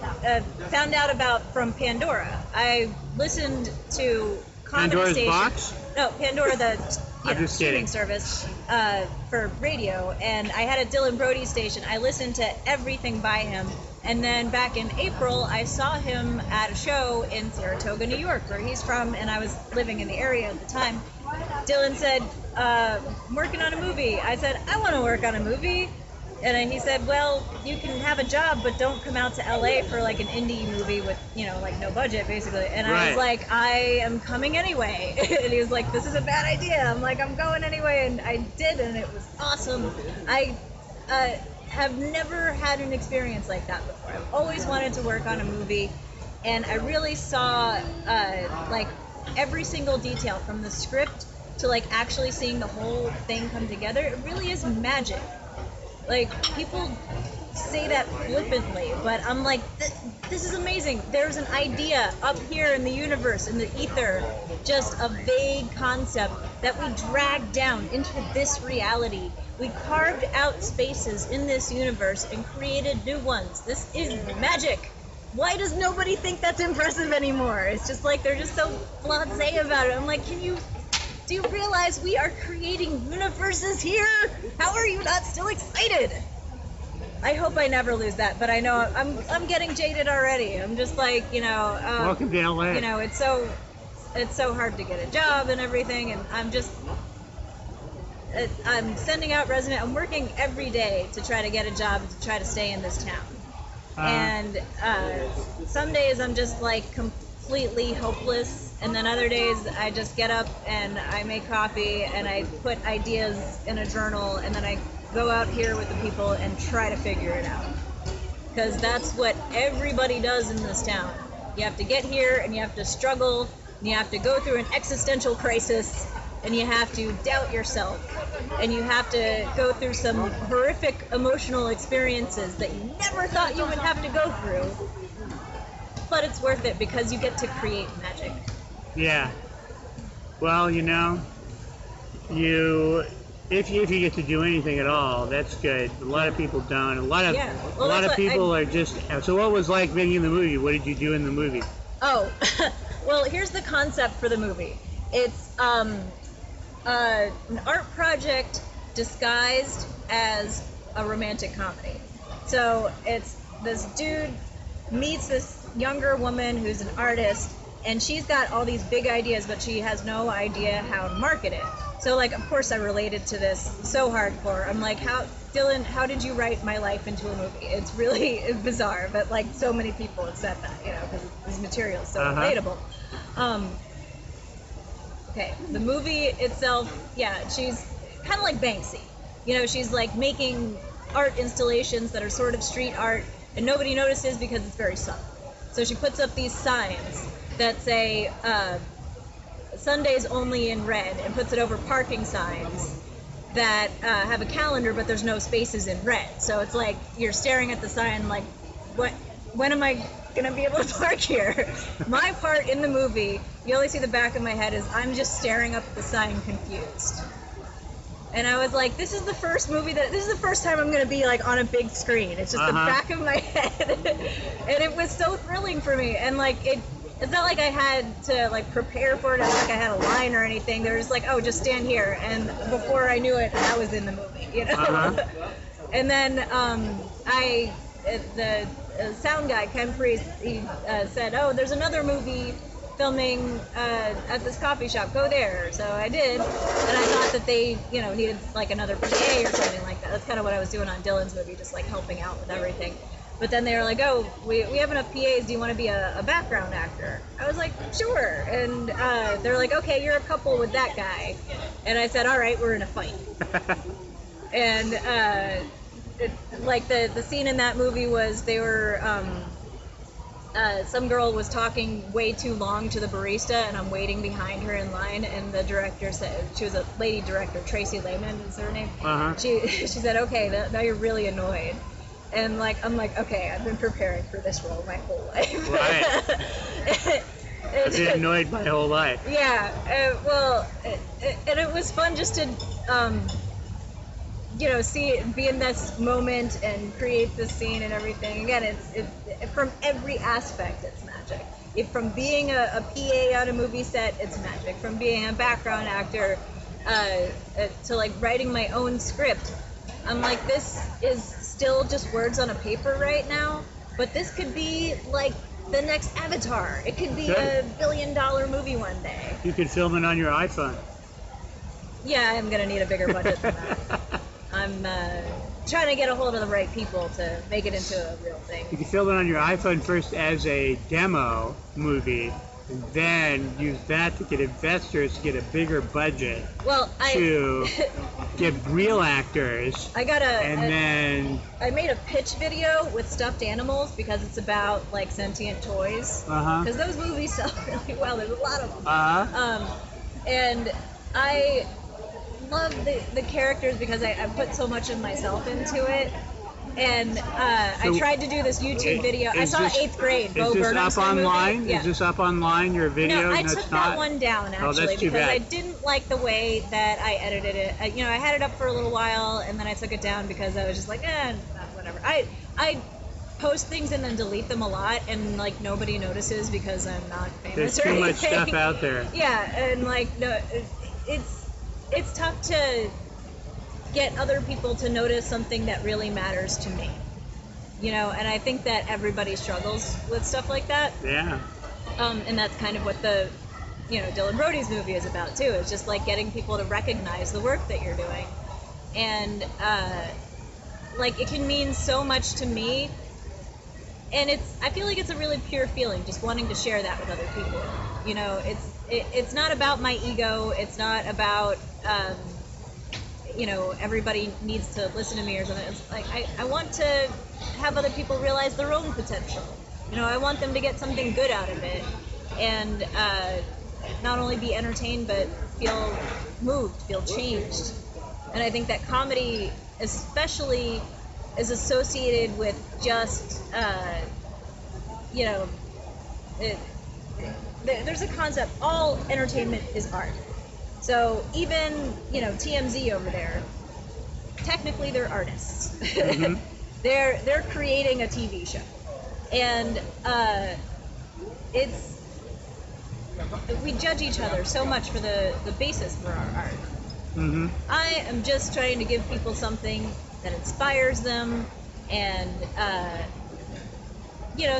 found out about from Pandora. I listened to comedy Pandora's stations. Box? No, Pandora, the streaming service for radio, and I had a Dylan Brody station. I listened to everything by him, and then back in April, I saw him at a show in Saratoga, New York, where he's from, and I was living in the area at the time. Dylan said, I'm working on a movie. I said, I want to work on a movie. And then he said, well, you can have a job, but don't come out to LA for like an indie movie with, you know, like no budget, basically. And I was like, I am coming anyway. And he was like, this is a bad idea. I'm like, I'm going anyway. And I did, and it was awesome. I have never had an experience like that before. I've always wanted to work on a movie, and I really saw like every single detail from the script to like actually seeing the whole thing come together. It really is magic. Like, people say that flippantly, but I'm like, this is amazing. There's an idea up here in the universe, in the ether, just a vague concept that we dragged down into this reality. We carved out spaces in this universe and created new ones. This is magic. Why does nobody think that's impressive anymore? It's just like, they're just so blasé about it. I'm like, do you realize we are creating universes here? How are you not still excited? I hope I never lose that, but I know I'm getting jaded already. I'm just like, you know, welcome to LA. You know, it's so hard to get a job and everything, and I'm sending out resumes. I'm working every day to try to get a job, to try to stay in this town. And some days I'm just like completely hopeless. And then other days I just get up and I make coffee and I put ideas in a journal, and then I go out here with the people and try to figure it out. Because that's what everybody does in this town. You have to get here and you have to struggle, and you have to go through an existential crisis, and you have to doubt yourself, and you have to go through some horrific emotional experiences that you never thought you would have to go through. But it's worth it because you get to create magic. Yeah. Well, you know, if you get to do anything at all, that's good. A lot of people don't. A lot of people are just. So, what was like making the movie? What did you do in the movie? Oh, well, here's the concept for the movie. It's an art project disguised as a romantic comedy. So it's this dude meets this younger woman who's an artist, and she's got all these big ideas, but she has no idea how to market it. So, like, of course I related to this so hardcore. I'm like, Dylan, how did you write my life into a movie? It's really bizarre, but, like, so many people have said that, you know, because this material is so relatable. Okay, the movie itself, yeah, she's kind of like Banksy. You know, she's, like, making art installations that are sort of street art, and nobody notices because it's very subtle. So she puts up these signs that say Sundays only in red, and puts it over parking signs that have a calendar, but there's no spaces in red. So it's like you're staring at the sign like, when am I going to be able to park here? My part in the movie, you only see the back of my head, is I'm just staring up at the sign confused. And I was like, this is the first time I'm going to be like on a big screen. It's just the back of my head. And it was so thrilling for me. And like, it's not like I had to like prepare for it. It's not like I had a line or anything. They were just like, oh, just stand here. And before I knew it, I was in the movie, you know? And then the sound guy, Ken Priest, he said, oh, there's another movie filming at this coffee shop. Go there. So I did, and I thought that they, needed like another PA or something like that. That's kind of what I was doing on Dylan's movie, just like helping out with everything. But then they were like, oh, we have enough PAs. Do you want to be a background actor? I was like, sure. And they're like, okay, you're a couple with that guy. And I said, all right, we're in a fight. And the scene in that movie was they were, some girl was talking way too long to the barista, and I'm waiting behind her in line. And the director said, she was a lady director, Tracy Lehman is her name. Uh-huh. She said, okay, now you're really annoyed. And I'm like, okay, I've been preparing for this role my whole life. Right. I've been annoyed my whole life. Yeah. And it was fun just to, be in this moment and create this scene and everything. Again, it's from every aspect, it's magic. From being a PA on a movie set, it's magic. From being a background actor to like writing my own script, I'm like, this is still just words on a paper right now, but this could be like the next Avatar. It could be a $1 billion movie one day. You could film it on your iPhone. Yeah, I'm gonna need a bigger budget than that. I'm trying to get a hold of the right people to make it into a real thing. You could film it on your iPhone first as a demo movie, and then use that to get investors to get a bigger budget. Well, to get real actors. I made a pitch video with stuffed animals because it's about like sentient toys. Because those movies sell really well. There's a lot of them. And I love the characters because I put so much of myself into it. And I tried to do this YouTube video. I saw 8th grade. Bo Is this Burnham's up online? movie. Yeah. Is this up online, your video? No, I took that one down, actually, because I didn't like the way that I edited it. I had it up for a little while, and then I took it down because I was just like, whatever. I post things and then delete them a lot, and, like, nobody notices because I'm not famous There's or too much anything. stuff out there. Yeah, and, like, no, it's tough to get other people to notice something that really matters to me, and I think that everybody struggles with stuff like that. Yeah. And that's kind of what the Dylan Brody's movie is about too. It's just like getting people to recognize the work that you're doing, and it can mean so much to me, and I feel like it's a really pure feeling, just wanting to share that with other people. It's not about my ego. It's not about everybody needs to listen to me or something. It's like I want to have other people realize their own potential. I want them to get something good out of it, and not only be entertained but feel moved, feel changed. And I think that comedy especially is associated with just there's a concept, all entertainment is art. So even, TMZ over there, technically they're artists. Mm-hmm. They're creating a TV show. And we judge each other so much for the basis for our art. Mm-hmm. I am just trying to give people something that inspires them and,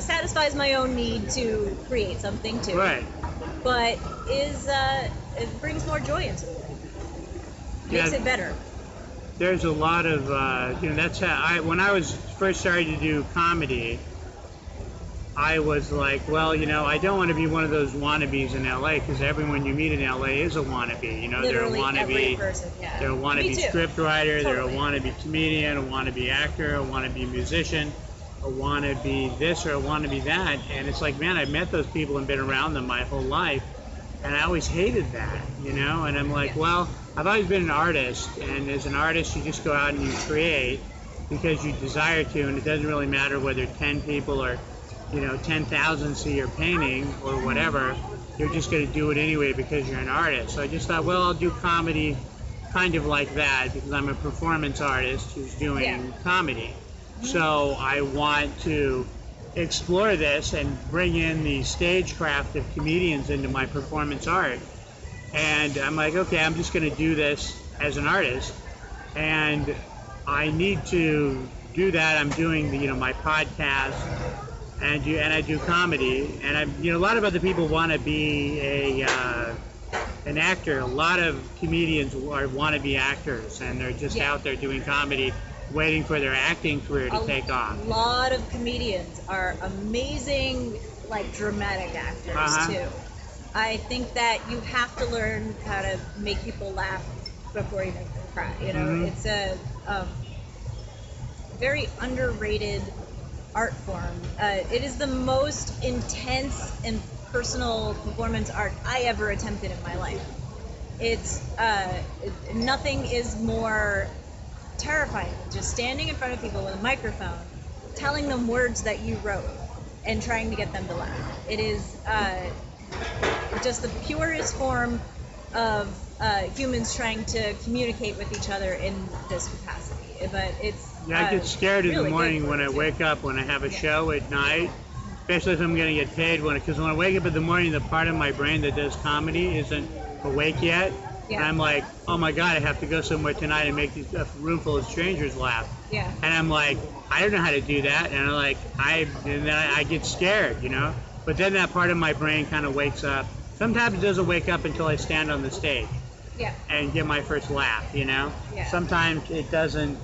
satisfies my own need to create something too. Right. But it brings more joy into it. Makes it better. There's a lot of, that's how when I was first starting to do comedy, I was like, well, I don't want to be one of those wannabes in LA, because everyone you meet in LA is a wannabe. Literally they're a wannabe. Every person, yeah. They're a wannabe script writer. Totally. They're a wannabe comedian, a wannabe actor, a wannabe musician, a wannabe this or a wannabe that. And it's like, man, I've met those people and been around them my whole life, and I always hated that, And I'm like, well, I've always been an artist, and as an artist, you just go out and you create because you desire to, and it doesn't really matter whether 10 people or 10,000 see your painting or whatever. You're just going to do it anyway because you're an artist. So I just thought, well, I'll do comedy kind of like that because I'm a performance artist who's doing comedy. So I want to explore this and bring in the stagecraft of comedians into my performance art. And I'm like, okay, I'm just going to do this as an artist. And I need to do that. I'm doing my podcast. and I do comedy, and a lot of other people want to be an actor. A lot of comedians want to be actors, and they're just out there doing comedy, waiting for their acting career to take off. A lot of comedians are amazing, like dramatic actors too. I think that you have to learn how to make people laugh before you make them cry. It's a very underrated art form. It is the most intense and personal performance art I ever attempted in my life. It's nothing is more terrifying than just standing in front of people with a microphone, telling them words that you wrote, and trying to get them to laugh. It is just the purest form of humans trying to communicate with each other in this capacity. But it's I get scared in the morning when I wake up, when I have a show at night, especially if I'm going to get paid. Because when I wake up in the morning, the part of my brain that does comedy isn't awake yet. Yeah. And I'm like, oh my God, I have to go somewhere tonight and make a room full of strangers laugh. Yeah. And I'm like, I don't know how to do that. And then I get scared, But then that part of my brain kind of wakes up. Sometimes it doesn't wake up until I stand on the stage. Yeah. And get my first laugh, Yeah. Sometimes it doesn't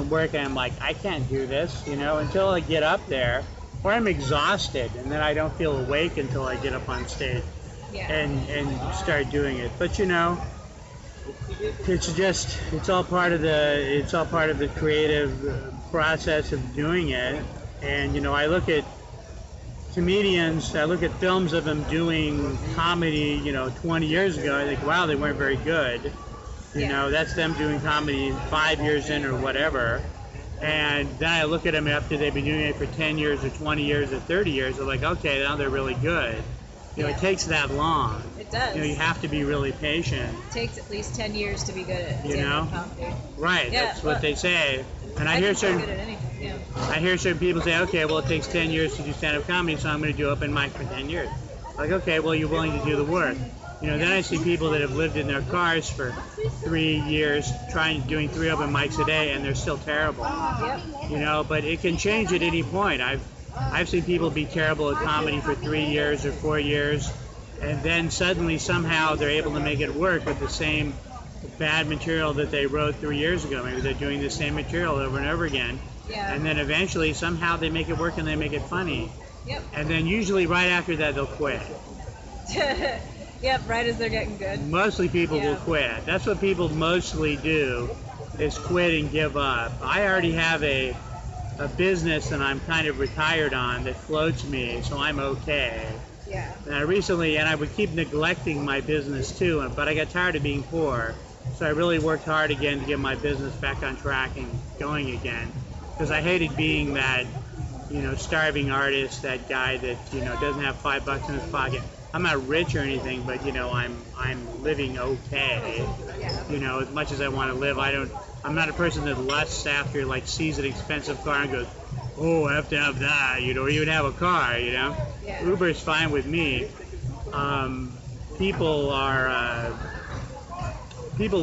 work, and I'm like, I can't do this, until I get up there, or I'm exhausted, and then I don't feel awake until I get up on stage and start doing it. But it's all part of the creative process of doing it. And I look at comedians, I look at films of them doing comedy, 20 years ago, I think, wow, they weren't very good. That's them doing comedy 5 years in or whatever. And then I look at them after they've been doing it for 10 years or 20 years or 30 years. I'm like, okay, now they're really good. It takes that long. It does. You have to be really patient. It takes at least 10 years to be good at stand-up comedy. Right, that's what they say. And I hear certain people say, okay, well, it takes 10 years to do stand-up comedy, so I'm going to do open mic for 10 years. Like, okay, well, you're willing to do the work. Then I see people that have lived in their cars for 3 years, doing 3 open mics a day, and they're still terrible. Yep. But it can change at any point. I've seen people be terrible at comedy for 3 years or 4 years, and then suddenly somehow they're able to make it work with the same bad material that they wrote 3 years ago. Maybe they're doing the same material over and over again. Yeah. And then eventually somehow they make it work and they make it funny. Yep. And then usually right after that they'll quit. Yep, right as they're getting good. Mostly people will quit. That's what people mostly do, is quit and give up. I already have a business that I'm kind of retired on that floats me, so I'm okay. Yeah. And I would keep neglecting my business too, but I got tired of being poor. So I really worked hard again to get my business back on track and going again. Because I hated being that, starving artist, that guy that, doesn't have $5 in his pocket. I'm not rich or anything, but I'm living okay. As much as I want to live, I'm not a person that lusts after, sees an expensive car and goes, oh, I have to have that, or even have a car, Yeah. Uber's fine with me. People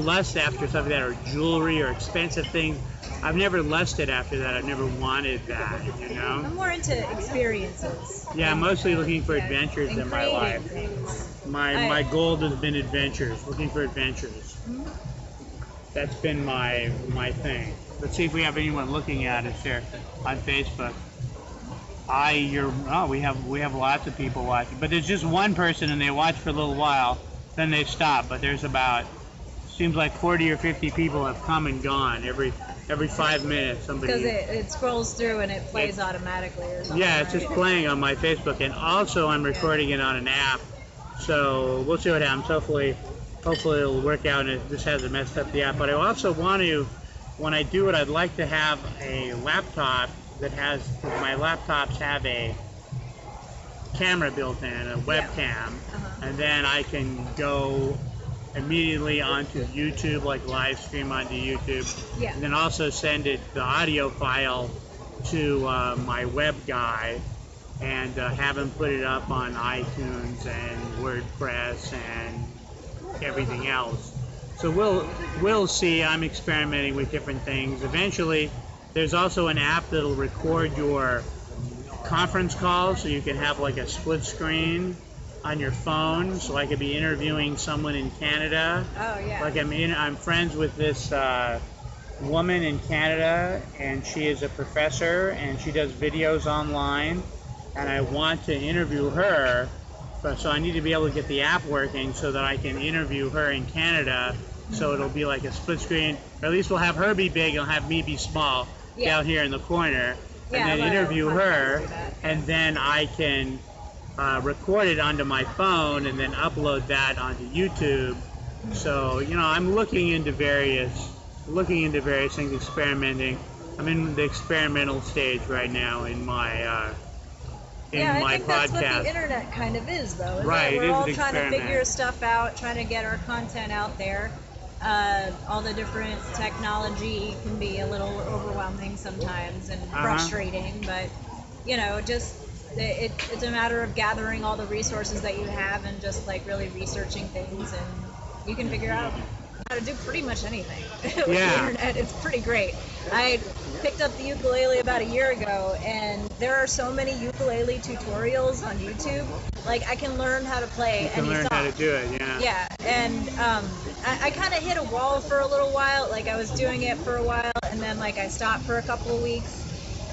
lust after something that are jewelry or expensive things. I've never lusted after that. I've never wanted that, I'm more into experiences. Yeah, I'm mostly looking for adventures in my life. Things. My goal has been adventures, looking for adventures. Mm-hmm. That's been my thing. Let's see if we have anyone looking at us here on Facebook. We have lots of people watching, but there's just one person and they watch for a little while, then they stop. But there's seems like 40 or 50 people have come and gone every 5 minutes. Somebody. Because it scrolls through and it plays automatically or something. Yeah, it's just playing on my Facebook, and also I'm recording it on an app. So we'll see what happens. Hopefully it'll work out and it just hasn't messed up the app. But I also want to, when I do it, I'd like to have a laptop because my laptops have a camera built in, a webcam, and then I can go immediately onto YouTube, like live stream onto YouTube, and then also send the audio file to my web guy and have him put it up on iTunes and WordPress and everything else. So we'll see. I'm experimenting with different things. Eventually, there's also an app that'll record your conference calls, so you can have like a split screen on your phone. So I could be interviewing someone in Canada. Oh yeah. Like I'm friends with this woman in Canada, and she is a professor, and she does videos online, and I want to interview her. So I need to be able to get the app working so that I can interview her in Canada. So it'll be like a split screen, or at least we'll have her be big and have me be small down here in the corner, and then interview her, and then I can record it onto my phone and then upload that onto YouTube. So I'm looking into various things, experimenting. I'm in the experimental stage right now in my I think podcast. That's what the internet kind of is, though. Right, We're all an trying to experiment. figure stuff out, trying to get our content out there. All the different technology can be a little overwhelming sometimes and frustrating, but it's a matter of gathering all the resources that you have and just like really researching things, and you can figure out how to do pretty much anything with the internet. It's pretty great. I picked up the ukulele about a year ago, and there are so many ukulele tutorials on YouTube. Like, I can learn how to play any song. How to do it, Yeah, and I kind of hit a wall for a little while. Like, I was doing it for a while, and then like I stopped for a couple of weeks.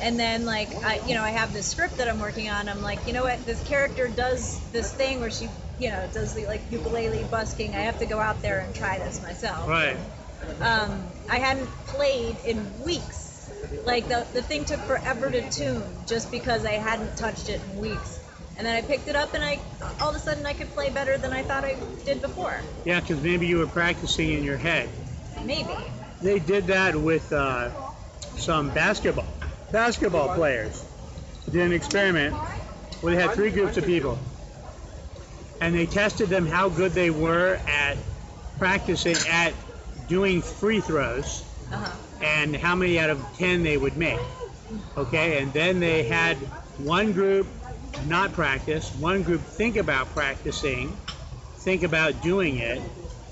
And then, like, I have this script that I'm working on. I'm like, you know what? This character does this thing where she, does the, like, ukulele busking. I have to go out there and try this myself. Right. I hadn't played in weeks. Like, the thing took forever to tune just because I hadn't touched it in weeks. And then I picked it up, and all of a sudden I could play better than I thought I did before. Yeah, because maybe you were practicing in your head. Maybe. They did that with some basketball players. Did an experiment where they had 3 groups of people, and they tested them how good they were at practicing at doing free throws, and how many out of 10 they would make. Okay, and then they had one group not practice, one group think about practicing, think about doing it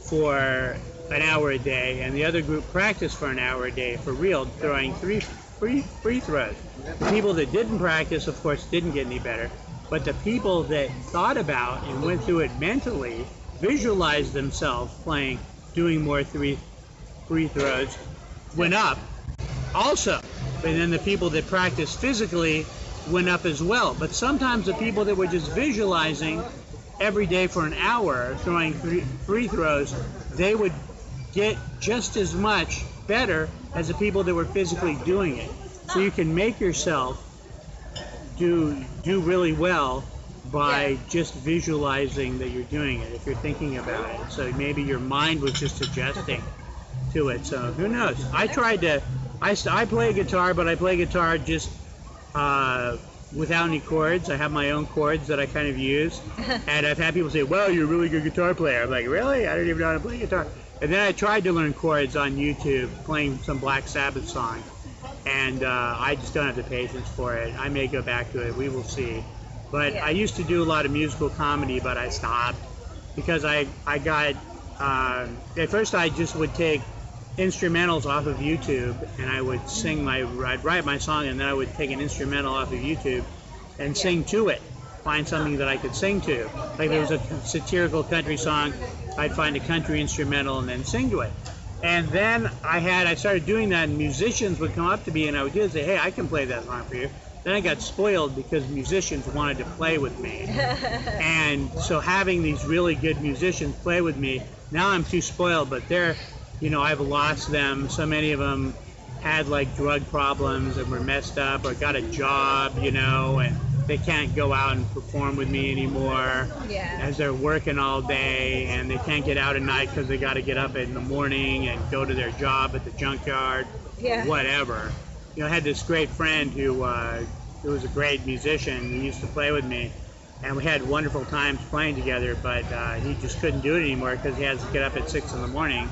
for an hour a day, and the other group practice for an hour a day for real, throwing free throws. The people that didn't practice, of course, didn't get any better, but the people that thought about and went through it mentally, visualized themselves playing, doing more free throws, went up also. And then the people that practiced physically went up as well. But sometimes the people that were just visualizing every day for an hour, throwing free throws, they would get just as much better as the people that were physically doing it. So you can make yourself do really well by just visualizing that you're doing it, if you're thinking about it. So maybe your mind was just adjusting to it. So who knows? I play guitar, but I play guitar just without any chords. I have my own chords that I kind of use. And I've had people say, well, you're a really good guitar player. I'm like, really? I don't even know how to play guitar. And then I tried to learn chords on YouTube, playing some Black Sabbath song. And I just don't have the patience for it. I may go back to it. We will see. But I used to do a lot of musical comedy, but I stopped because I got, at first I just would take instrumentals off of YouTube, and I would I'd write my song, and then I would take an instrumental off of YouTube and sing to it, find something that I could sing to. Like there was a satirical country song, I'd find a country instrumental and then sing to it. And then I started doing that, and musicians would come up to me, and I would do it and say, hey, I can play that song for you. Then I got spoiled because musicians wanted to play with me. And so having these really good musicians play with me, now I'm too spoiled, but I've lost them. So many of them had like drug problems and were messed up or got a job, and they can't go out and perform with me anymore as they're working all day, and they can't get out at night because they got to get up in the morning and go to their job at the junkyard, whatever. I had this great friend who was a great musician. He used to play with me, and we had wonderful times playing together, but he just couldn't do it anymore because he has to get up at 6 in the morning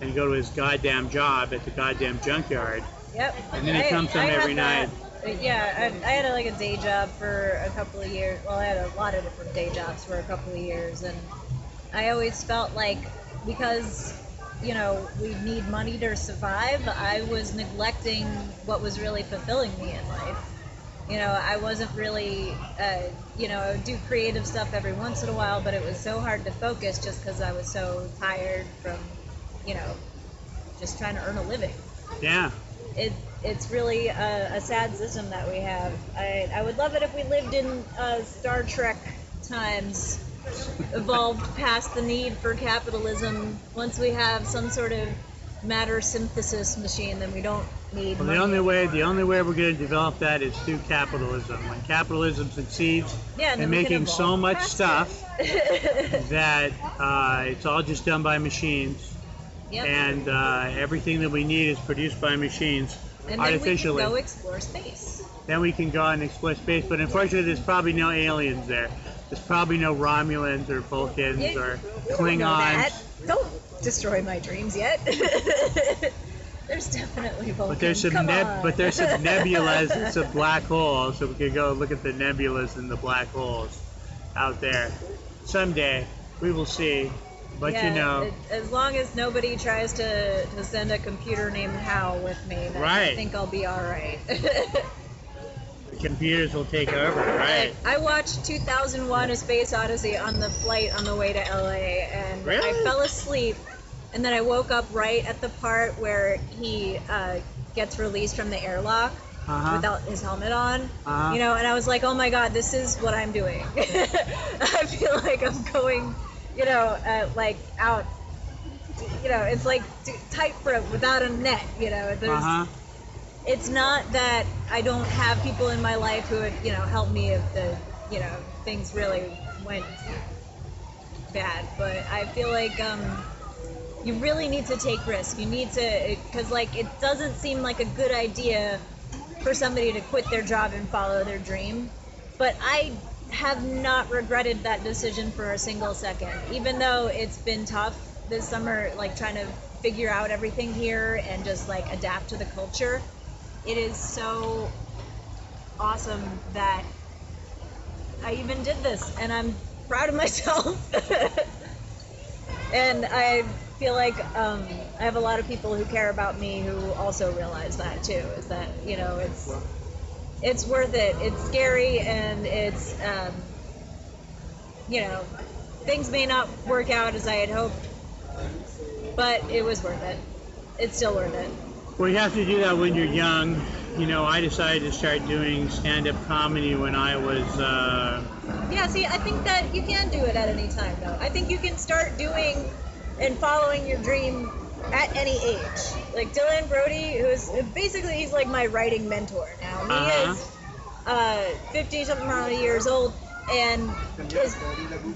and go to his goddamn job at the goddamn junkyard. Yep. And then he comes home every night. Yeah, I had a day job for a couple of years. Well, I had a lot of different day jobs for a couple of years, and I always felt like because we need money to survive, I was neglecting what was really fulfilling me in life. You know, I wasn't really, you know, I would do creative stuff every once in a while, but it was so hard to focus just because I was so tired from, you know, just trying to earn a living. Yeah. It's really a sad system that we have. I would love it if we lived in Star Trek times, evolved past the need for capitalism. Once we have some sort of matter synthesis machine, then we don't need well, the only way we're going to develop that is through capitalism. When capitalism succeeds in making so much stuff that it's all just done by machines, and everything that we need is produced by machines and artificially. Then we can go explore space. Then we can go out and explore space, but unfortunately there's probably no aliens there. There's probably no Romulans or Vulcans or Klingons. Don't destroy my dreams yet. There's definitely Vulcans. But there's some nebulas and some black holes, so we could go look at the nebulas and the black holes out there. Someday we will see. But you know, as long as nobody tries to send a computer named Hal with me, then I think I'll be all right. The computers will take over, right? I watched 2001: A Space Odyssey on the flight on the way to LA, and I fell asleep, and then I woke up right at the part where he gets released from the airlock without his helmet on, you know, and I was like, oh my god, this is what I'm doing. I feel like I'm going, you know, like out, you know, it's like tightrope without a net, you know. There's, it's not that I don't have people in my life who would, you know, help me if the, you know, things really went bad, but I feel like you really need to take risks. You need to, because like it doesn't seem like a good idea for somebody to quit their job and follow their dream, but I have not regretted that decision for a single second, even though it's been tough this summer, like trying to figure out everything here and just like adapt to the culture. It is so awesome that I even did this, and I'm proud of myself. And I feel like I have a lot of people who care about me who also realize that too, is that, you know, it's worth it. It's scary, and it's, you know, things may not work out as I had hoped, but it was worth it. It's still worth it. Well, you have to do that when you're young. You know, I decided to start doing stand-up comedy when I was... Yeah, see, I think that you can do it at any time, though. I think you can start doing and following your dream at any age. Like Dylan Brody, who's basically, he's like my writing mentor now. He is 50-something years old, and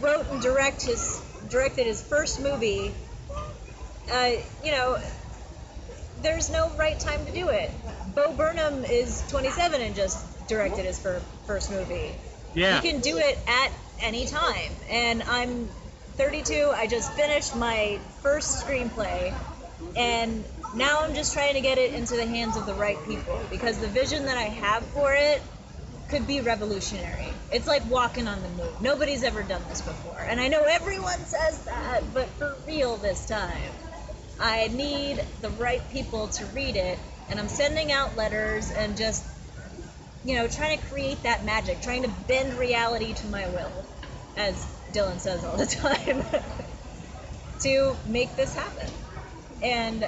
wrote and directed his first movie. You know, there's no right time to do it. Bo Burnham is 27 and just directed his first movie. Yeah. You can do it at any time. And I'm 32. I just finished my first screenplay, and now I'm just trying to get it into the hands of the right people, because the vision that I have for it could be revolutionary. It's like walking on the moon. Nobody's ever done this before. And I know everyone says that, but for real this time. I need the right people to read it, and I'm sending out letters and just, you know, trying to create that magic, trying to bend reality to my will, as Dylan says all the time, to make this happen. And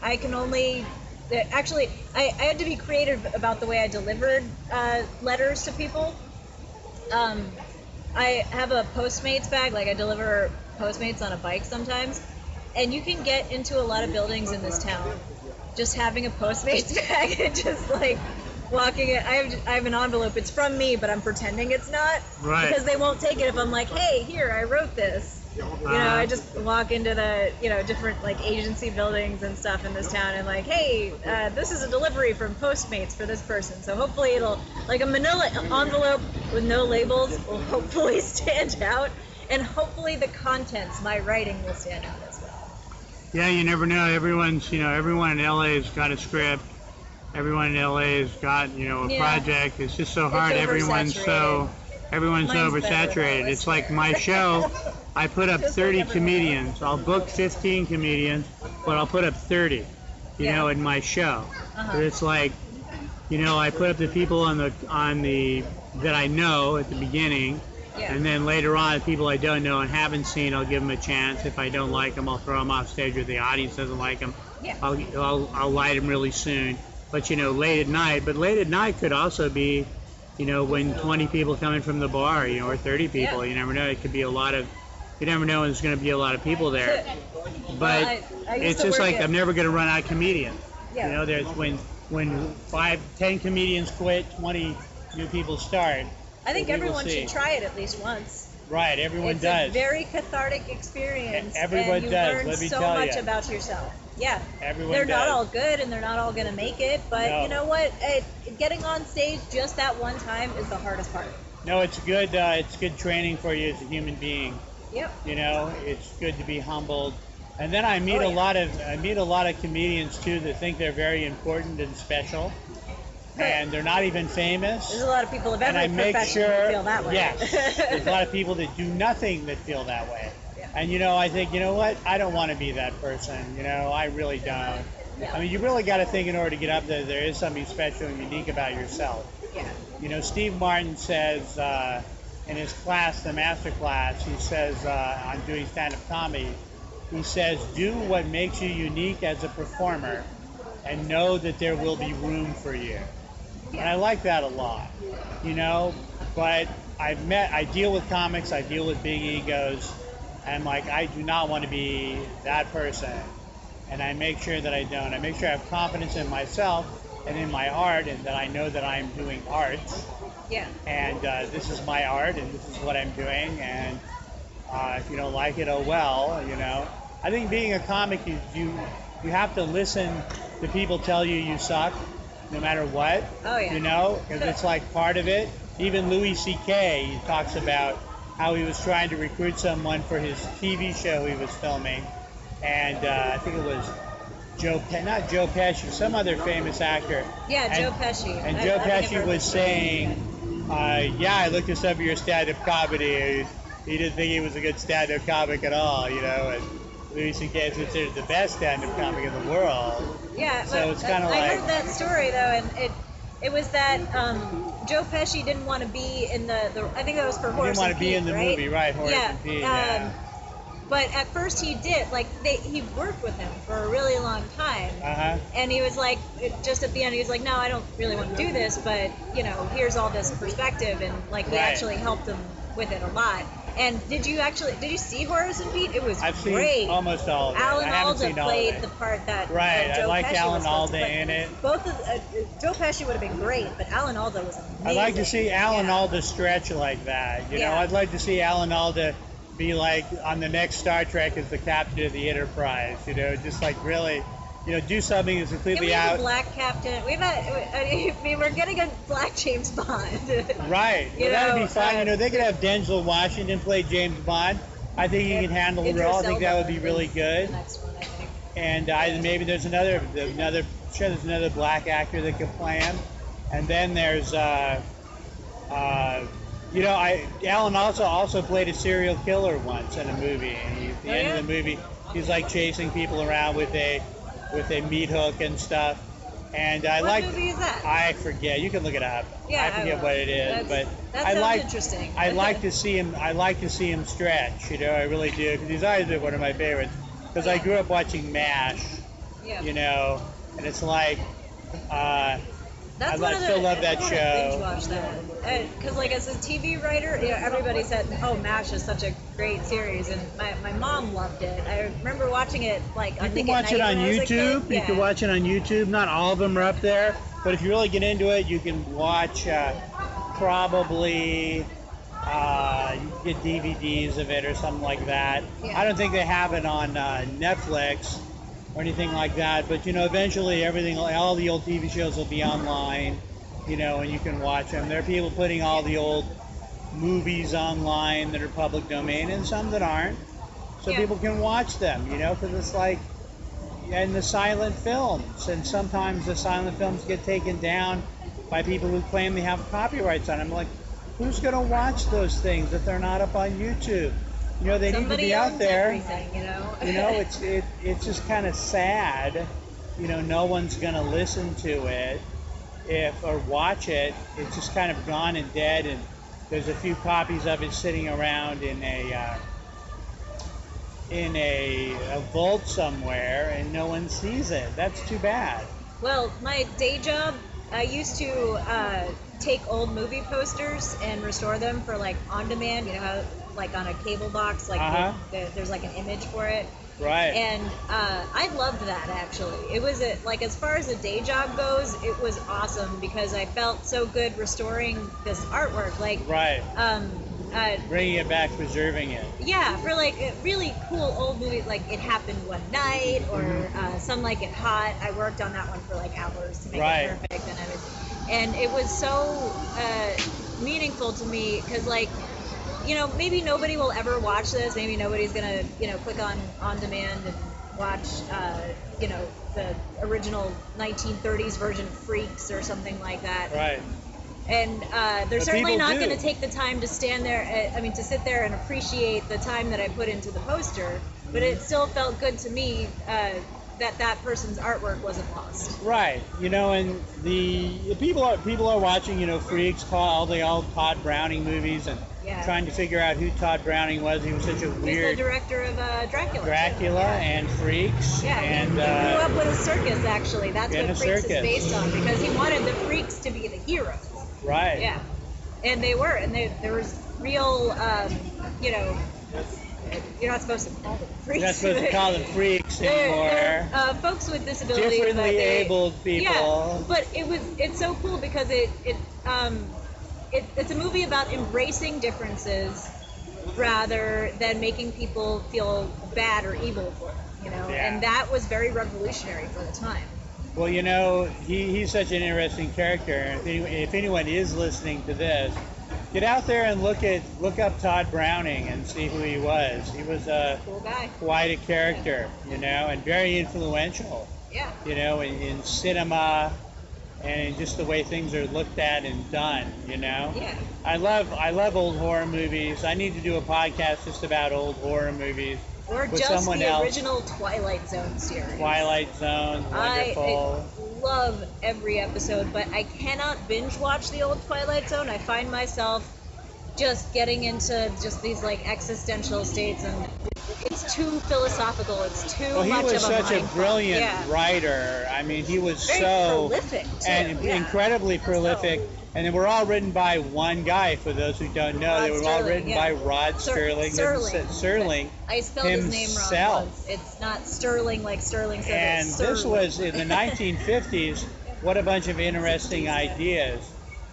I can only, actually, I had to be creative about the way I delivered letters to people. I have a Postmates bag, like I deliver Postmates on a bike sometimes. And you can get into a lot of buildings in this town just having a Postmates bag and just like walking it. I have an envelope. It's from me, but I'm pretending it's not. Right. Because they won't take it if I'm like, hey, here, I wrote this. You know, I just walk into the, you know, different like agency buildings and stuff in this town and like, hey, this is a delivery from Postmates for this person. So hopefully it'll, like a manila envelope with no labels will hopefully stand out. And hopefully the contents, my writing, will stand out as well. Yeah, you never know. Everyone in LA has got a script. Everyone in LA has got, you know, a project. It's just so hard. Everyone's so oversaturated. It's like my show. I put up 30 comedians. I'll book 15 comedians, but I'll put up 30, you know, in my show. But it's like, I put up the people on the that I know at the beginning, and then later on, people I don't know and haven't seen, I'll give them a chance. If I don't like them, I'll throw them off stage, or the audience doesn't like them, I'll light them really soon. But late at night. But late at night could also be, when 20 people come in from the bar, or 30 people. You never know. It could be a lot of. You never know when there's going to be a lot of people there. But it's just like I'm never going to run out of comedians. There's when 5, 10 comedians quit, 20 new people start. I think everyone should try it at least once. Right, everyone does. It's a very cathartic experience. Everyone and you does. learn so much about yourself. Yeah. Everyone They're does. not all good, and they're not all going to make it. But you know what? Getting on stage just that one time is the hardest part. No, it's good. It's good training for you as a human being. Yep. It's good to be humbled. And then I meet a lot of comedians too that think they're very important and special, and they're not even famous. There's a lot of people of every profession that feel that way. Yes, there's a lot of people that do nothing that feel that way. Yeah. And I think what, I don't want to be that person. I really don't. Yeah. I mean, you really got to think in order to get up there is something special and unique about yourself. Yeah. Steve Martin says in his class, the master class, he says on doing stand-up comedy. He says, do what makes you unique as a performer and know that there will be room for you. And I like that a lot, but I deal with comics, I deal with big egos, and I do not want to be that person. And I make sure that I don't. I make sure I have confidence in myself and in my art, and that I know that I'm doing art. Yeah. And this is my art, and this is what I'm doing, and if you don't like it, oh well, I think being a comic, you have to listen to people tell you suck, no matter what. Oh yeah. Because it's like part of it. Even Louis C.K. he talks about how he was trying to recruit someone for his TV show he was filming, and I think it was not Joe Pesci, some other famous actor. Yeah, Joe Pesci. And Joe Pesci was saying, I looked at some of your stand-up comedy. He didn't think he was a good stand-up comic at all, and Louis C.K. is considered the best stand-up comic in the world. Yeah, so it's kind of like... I heard that story, though, and it was that Joe Pesci didn't want to be in the I think that was for Horace and Pete, He didn't want to be in the movie, right, Horace and Pete, But at first he did, he worked with him for a really long time. And he was like, just at the end, he was like, no, I don't really want to do this, but, here's all this perspective, and, we actually helped him with it a lot. And did you see Horace and Pete? It was I've great. Seen almost all of it. Alan Alda played the part that Joe I liked Pesci Alan was Alda in it. Both of Joe Pesci would have been great, but Alan Alda was amazing. I'd like to see Alan Alda stretch like that. I'd like to see Alan Alda be like on the next Star Trek as the captain of the Enterprise. Just really. Do something that's completely out. A black captain. We're getting a black James Bond. Right. That'd be fun. They could have Denzel Washington play James Bond. I think he can handle the role. I think that would be really good. The next one, I think. And maybe there's another black actor that could play him. And then there's Alan also played a serial killer once in a movie. And at the end of the movie, he's chasing people around with a meat hook and stuff. And what movie is that? I forget. You can look it up. Yeah, I forget what it is, but that sounds interesting. I like to see him stretch. I really do, because he's always been one of my favorites. Because I grew up watching MASH. Yeah. And it's I still love that show. Binge watch that. Because as a TV writer, everybody said, "Oh, MASH is such a great series," and my mom loved it. I remember watching it You can watch it on YouTube. You can watch it on YouTube. Not all of them are up there, but if you really get into it, you can watch probably. You can get DVDs of it or something like that. Yeah. I don't think they have it on Netflix or anything like that, but eventually all the old TV shows will be online, and you can watch them. There are people putting all the old movies online that are public domain, and some that aren't, so people can watch them, because it's and the silent films, and sometimes the silent films get taken down by people who claim they have copyrights on them. Who's going to watch those things if they're not up on YouTube? They Somebody need to be out there. Everything, It's just kind of sad. No one's going to listen to it. or watch it, it's just kind of gone and dead, and there's a few copies of it sitting around in a vault somewhere, and no one sees it. That's too bad. Well, my day job, I used to take old movie posters and restore them for like on demand. You know how like on a cable box, like there's like an image for it. Right. And I loved that actually. It was like as far as a day job goes, it was awesome because I felt so good restoring this artwork. Like right. Bringing it back, preserving it. Yeah, for like a really cool old movie, like It Happened One Night or Some Like It Hot. I worked on that one for like hours to make it perfect and everything. And it was so meaningful to me because like, you know, maybe nobody will ever watch this. Maybe nobody's gonna, you know, click on demand and watch, you know, the original 1930s version of Freaks or something like that. Right. And they're certainly not going to take the time to stand there, to sit there and appreciate the time that I put into the poster. But it still felt good to me that person's artwork wasn't lost. Right. You know, and the people are watching, you know, Freaks, all the old Todd Browning movies, and trying to figure out who Todd Browning was. He was such a weird... He's the director of Dracula. Dracula and Freaks. Yeah, and, he grew up with a circus, actually. That's what Freaks is based on, because he wanted the freaks to be the heroes. Right. Yeah. And they were, and there was real, you know, you're not supposed to call them freaks. You're not supposed to call them freaks anymore. They're folks with disabilities. Differently abled people. Yeah, but it's so cool because it's a movie about embracing differences rather than making people feel bad or evil for them, you know? Yeah. And that was very revolutionary for the time. Well, you know, he's such an interesting character. If anyone is listening to this, get out there and look up Todd Browning and see who he was. He was cool guy. Quite a character, you know, and very influential. Yeah. You know, in cinema and in just the way things are looked at and done, you know. Yeah. I love old horror movies. I need to do a podcast just about old horror movies. Or with just someone the else. Original Twilight Zone series. Twilight Zone, wonderful. I love every episode, but I cannot binge watch the old Twilight Zone. I find myself just getting into just these like existential states, and it's too philosophical. It's too much of a He was such a mind brilliant fuck. writer. I mean, he was Very so prolific too. and incredibly prolific. And they were all written by one guy. For those who don't know, they were all written by Rod Sterling. Sterling. I spelled his name wrong once. It's not Sterling like Sterling said. And this was in the 1950s. What a bunch of interesting ideas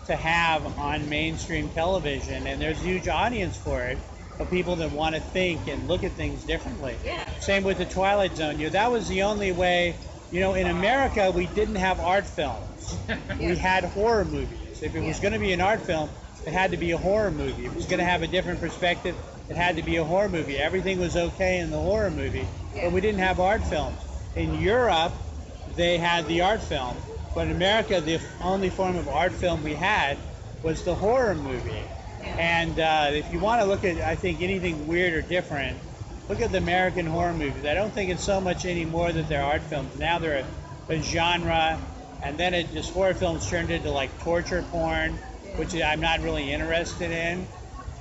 to have on mainstream television, and there's a huge audience for it, of people that want to think and look at things differently. Yeah. Same with the Twilight Zone. You know, that was the only way. You know, in America, we didn't have art films. We had horror movies. If it was going to be an art film, it had to be a horror movie. If it was going to have a different perspective, it had to be a horror movie. Everything was okay in the horror movie, but we didn't have art films. In Europe, they had the art film, but in America, the only form of art film we had was the horror movie. And if you want to look at, I think, anything weird or different, look at the American horror movies. I don't think it's so much anymore that they're art films. Now they're a genre. And then just horror films turned into like torture porn, which I'm not really interested in.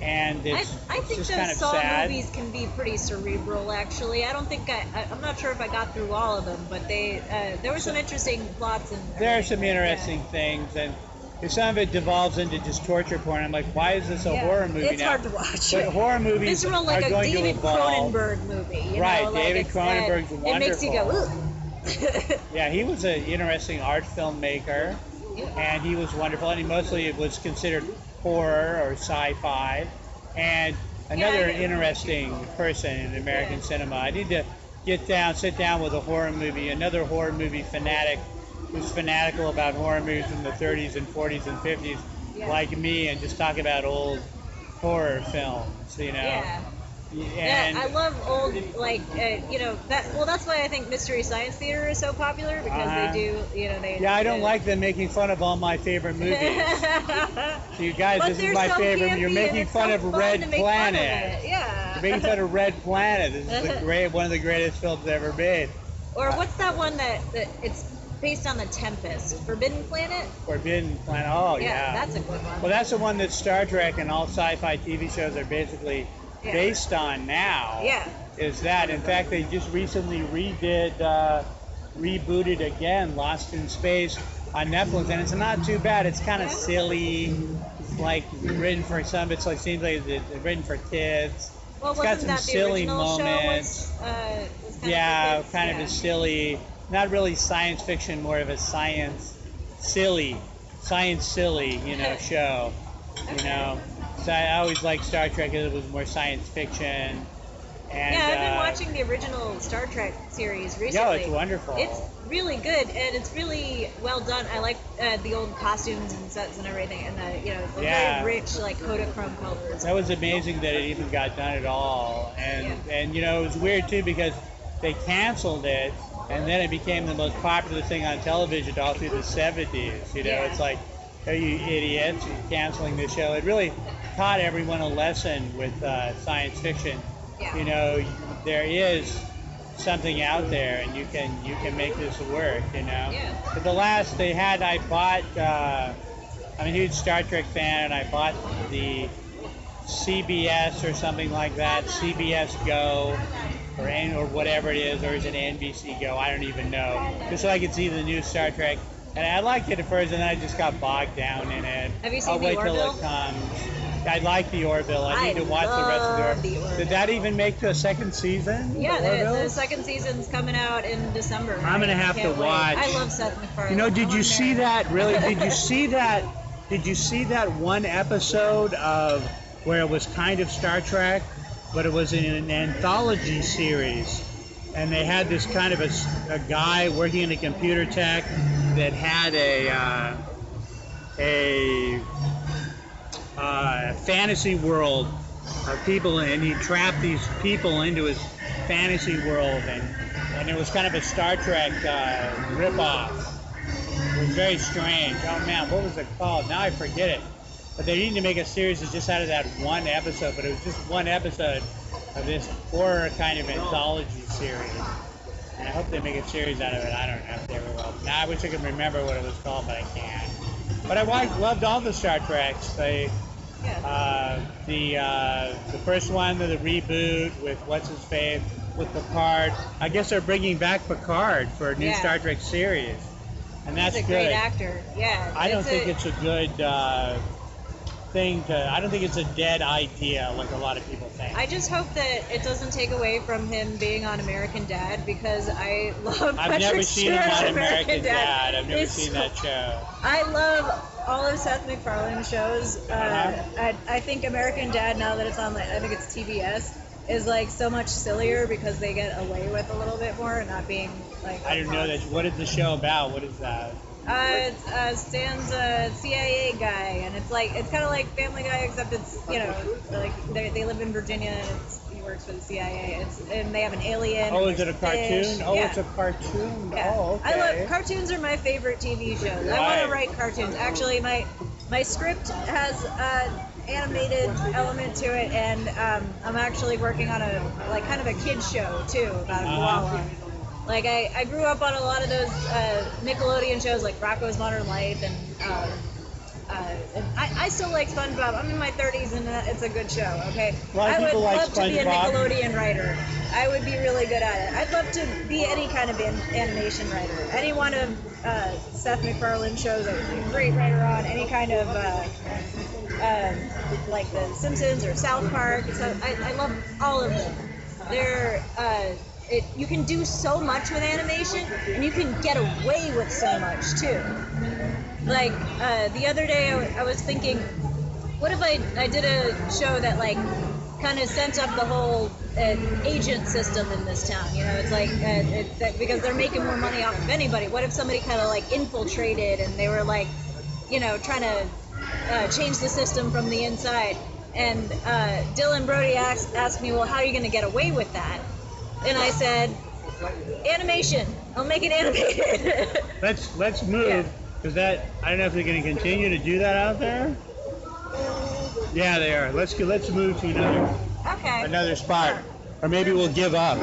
And I think just those kind of Saw sad. movies can be pretty cerebral, actually. I don't think I'm not sure if I got through all of them, but there were some interesting plots. There are some interesting things, and if some of it devolves into just torture porn, I'm like, why is this a horror movie it's now? Hard to watch. But horror movies Visceral, like are a going David to evolve. Cronenberg movie. You Right, know, like David Cronenberg's wonderful. It makes you go, ugh. Yeah, he was an interesting art filmmaker, and he was wonderful. And mostly it was considered horror or sci-fi. And another interesting person in American cinema. I need to sit down with a horror movie, another horror movie fanatic who's fanatical about horror movies from the 30s and 40s and 50s, like me, and just talk about old horror films, you know. Yeah. And I love old, like, you know, that's why I think Mystery Science Theater is so popular, because they do, you know, they... Yeah, I don't like them making fun of all my favorite movies. So you guys, but this is my favorite. You're making fun of Red Planet. Yeah. You're making fun of Red Planet. This is one of the greatest films ever made. Or what's that one that it's based on the Tempest. Forbidden Planet? Forbidden Planet. Oh, yeah. That's a good one. Well, that's the one that Star Trek and all sci-fi TV shows are basically based on now. Yeah. Is that. In fact, they just recently rebooted again Lost in Space on Netflix, and it's not too bad. It's kind of silly. It's like written for some. It's like seems like it's written for kids. Well, it's got some silly moments. Yeah, kind of a silly, not really science fiction, more of a science silly, you know, show. You know, so I always liked Star Trek because it was more science fiction. And, yeah, I've been watching the original Star Trek series recently. Yeah, it's wonderful. It's really good, and it's really well done. I like the old costumes and sets and everything, and the very rich like Kodachrome colors. That was amazing that it even got done at all, and you know, it was weird too because they canceled it, and then it became the most popular thing on television all through the 70s. You know, it's like, are you idiots? You're canceling the show. It really taught everyone a lesson with science fiction. You know, there is something out there, and you can make this work. You know. But the last they had, I bought. I'm a huge Star Trek fan, and I bought the CBS or something like that, CBS Go, or whatever it is, or is it NBC Go? I don't even know. Just so I could see the new Star Trek. And I liked it at first, and then I just got bogged down in it. Have you seen I'll wait till it comes. I like the Orville. I need to watch the rest of the Orville. Did that even make to a second season? Yeah, the second season's coming out in December. I'm gonna have to watch. I love Seth MacFarlane. You know, did you see that? Really? Did you see that? Did you see that one episode of where it was kind of Star Trek, but it was in an anthology series, and they had this kind of a guy working in a computer tech that had a fantasy world of people, and he trapped these people into his fantasy world, and it was kind of a Star Trek ripoff. It was very strange. Oh man, what was it called? Now I forget it. But they need to make a series that's just out of that one episode, but it was just one episode of this horror kind of anthology series. And I hope they make a series out of it. I don't know if they ever will. Now I wish I could remember what it was called, but I can't. But I loved all the Star Treks. The first one, the reboot with what's his face, with Picard. I guess they're bringing back Picard for a new Star Trek series, and that's good. He's a great actor. Yeah. I don't think it's a good thing to. I don't think it's a dead idea like a lot of people think. I just hope that it doesn't take away from him being on American Dad, because I love. I've never seen him on American Dad. I've never seen that show. I love all of Seth MacFarlane's shows. I think American Dad, now that it's on, I think it's TBS, is like so much sillier because they get away with a little bit more and not being like. I didn't know that. What is the show about? What is that? Stan's a CIA guy, and it's kind of like Family Guy, except it's, you know, like they live in Virginia, and he works for the CIA, and they have an alien. Oh, is it a cartoon? Fish. Oh, it's a cartoon. Yeah. Oh, okay. I love cartoons. Are my favorite TV shows. Right. I want to write cartoons. Actually, my script has animated element to it, and I'm actually working on a kind of a kids show too about a koala. Like, I grew up on a lot of those Nickelodeon shows like Rocko's Modern Life, and I still like SpongeBob. I'm in my 30s, and it's a good show, okay? I would love to be a Nickelodeon writer. I would be really good at it. I'd love to be any kind of animation writer. Any one of Seth MacFarlane shows I would be a great writer on. Any kind of, like The Simpsons or South Park. So I love all of them. They're... you can do so much with animation, and you can get away with so much too. Like the other day, I was thinking, what if I did a show that like kind of sent up the whole agent system in this town? You know, it's like because they're making more money off of anybody. What if somebody kind of like infiltrated, and they were like, you know, trying to change the system from the inside? And Dylan Brody asked me, well, how are you going to get away with that? And I said, animation. I'll make it animated. Let's move, because I don't know if they're going to continue to do that out there. Yeah, they are. Let's move to another spot, or maybe we'll give up.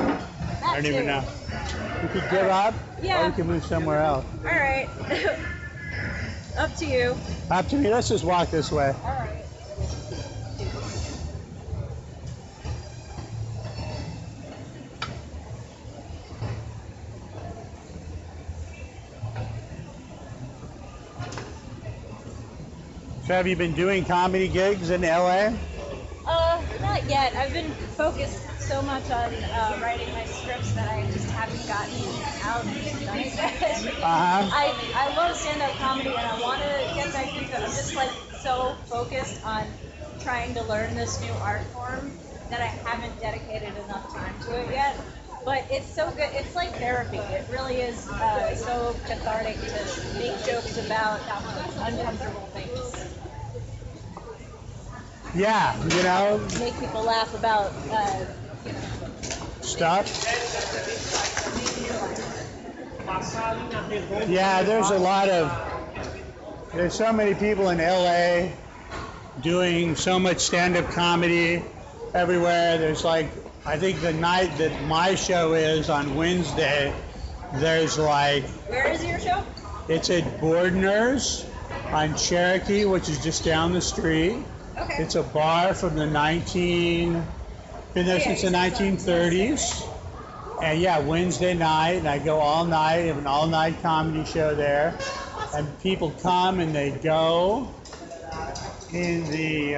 I don't even know. We could give up, Yeah. or we can move somewhere else. All right. Up to you. Up to me. Let's just walk this way. All right. So have you been doing comedy gigs in LA? Not yet. I've been focused so much on writing my scripts that I just haven't gotten out and done it yet. I love stand-up comedy and I want to get back into it. I'm just like so focused on trying to learn this new art form that I haven't dedicated enough time to it yet. But it's so good. It's like therapy. It really is so cathartic to make jokes about uncomfortable things. Yeah, you know. Make people laugh about Stuff. Yeah, there's so many people in LA doing so much stand-up comedy everywhere. There's like, I think the night that my show is on Wednesday, there's like... Where is your show? It's at Bordner's on Cherokee, which is just down the street. Okay. It's a bar from the been there since the 1930s. And yeah, Wednesday night, and I go all night, have an all-night comedy show there. And people come and they go in the,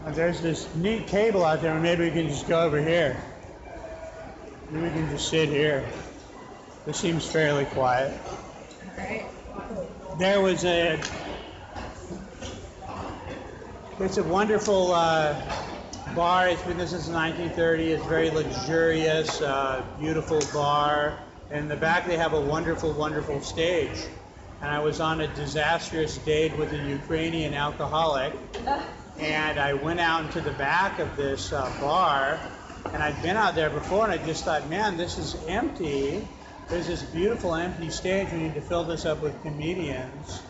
there's this neat table out there, maybe we can just go over here. Maybe we can just sit here. This seems fairly quiet. All right. There was it's a wonderful bar. It's been there since 1930. It's very luxurious, beautiful bar. In the back they have a wonderful, wonderful stage. And I was on a disastrous date with a Ukrainian alcoholic. And I went out into the back of this bar. And I'd been out there before and I just thought, man, this is empty. There's this beautiful empty stage. We need to fill this up with comedians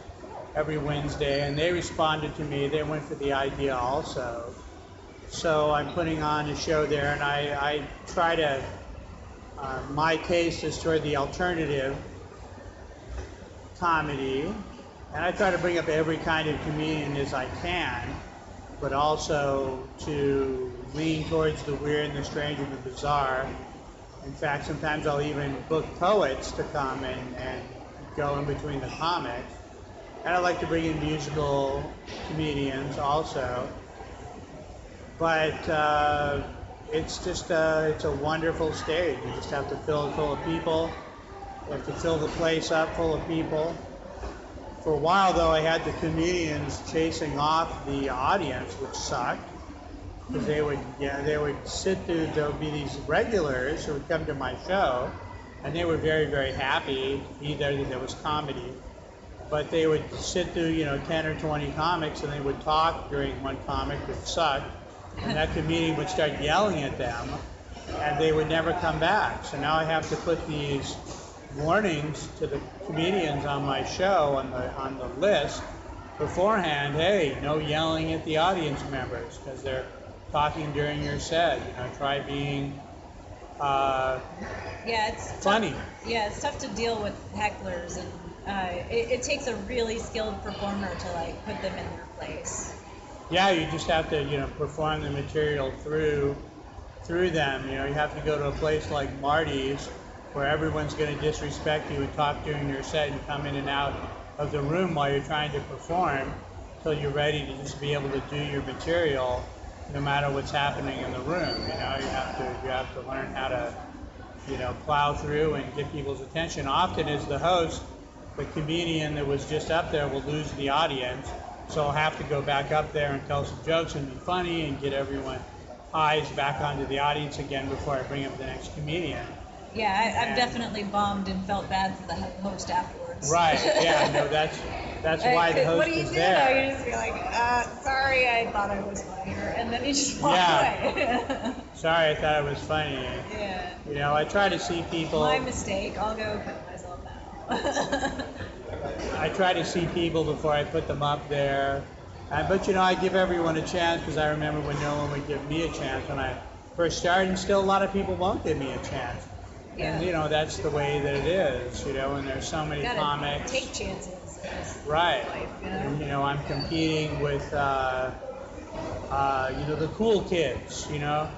every Wednesday. And they responded to me. They went for the idea also. So I'm putting on a show there, and I try to, my taste is toward the alternative comedy. And I try to bring up every kind of comedian as I can, but also to lean towards the weird and the strange and the bizarre. In fact, sometimes I'll even book poets to come and go in between the comics. And I like to bring in musical comedians also. But it's just it's a wonderful stage. You just have to fill it full of people. You have to fill the place up full of people. For a while, though, I had the comedians chasing off the audience, which sucked. Because they would sit through, there would be these regulars who would come to my show, and they were very, very happy, either that there was comedy, but they would sit through, 10 or 20 comics, and they would talk during one comic that sucked, and that comedian would start yelling at them, and they would never come back. So now I have to put these warnings to the comedians on my show, on the list, beforehand. Hey, no yelling at the audience members, because they're talking during your set. Try being it's funny. Tough. Yeah, it's tough to deal with hecklers, and it takes a really skilled performer to put them in their place. Yeah, you just have to perform the material through them. You have to go to a place like Marty's where everyone's going to disrespect you and talk during your set and come in and out of the room while you're trying to perform until you're ready to just be able to do your material no matter what's happening in the room. You have to learn how to plow through and get people's attention. Often as the host, the comedian that was just up there will lose the audience, so I'll have to go back up there and tell some jokes and be funny and get everyone's eyes back onto the audience again before I bring up the next comedian. Yeah, I've definitely bombed and felt bad for the host afterwards. Right, yeah, no, that's why the host is there. What do you do? You just be like, sorry, I thought I was funnier, and then you just walk away. Sorry, I thought it was funny. Yeah. I try to see people... My mistake, I'll go cut myself out. I try to see people before I put them up there. But I give everyone a chance, because I remember when no one would give me a chance when I for a start, and still a lot of people won't give me a chance. Yeah. And that's the way that it is, and there's so many comics. Take chances. Right. Life, And, I'm competing with the cool kids, Yeah.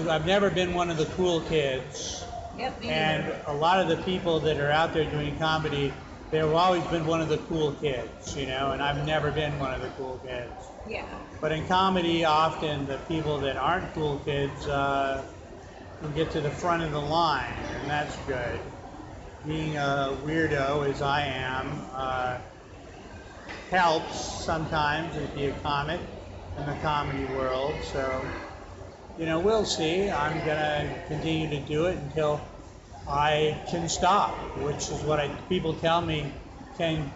I've never been one of the cool kids. Yep, me And neither. a lot of the people that are out there doing comedy, they've always been one of the cool kids, and I've never been one of the cool kids. Yeah. But in comedy, often the people that aren't cool kids will get to the front of the line, and that's good. Being a weirdo, as I am, helps sometimes to be a comic in the comedy world. So, we'll see. I'm going to continue to do it until I can stop, which is what people tell me,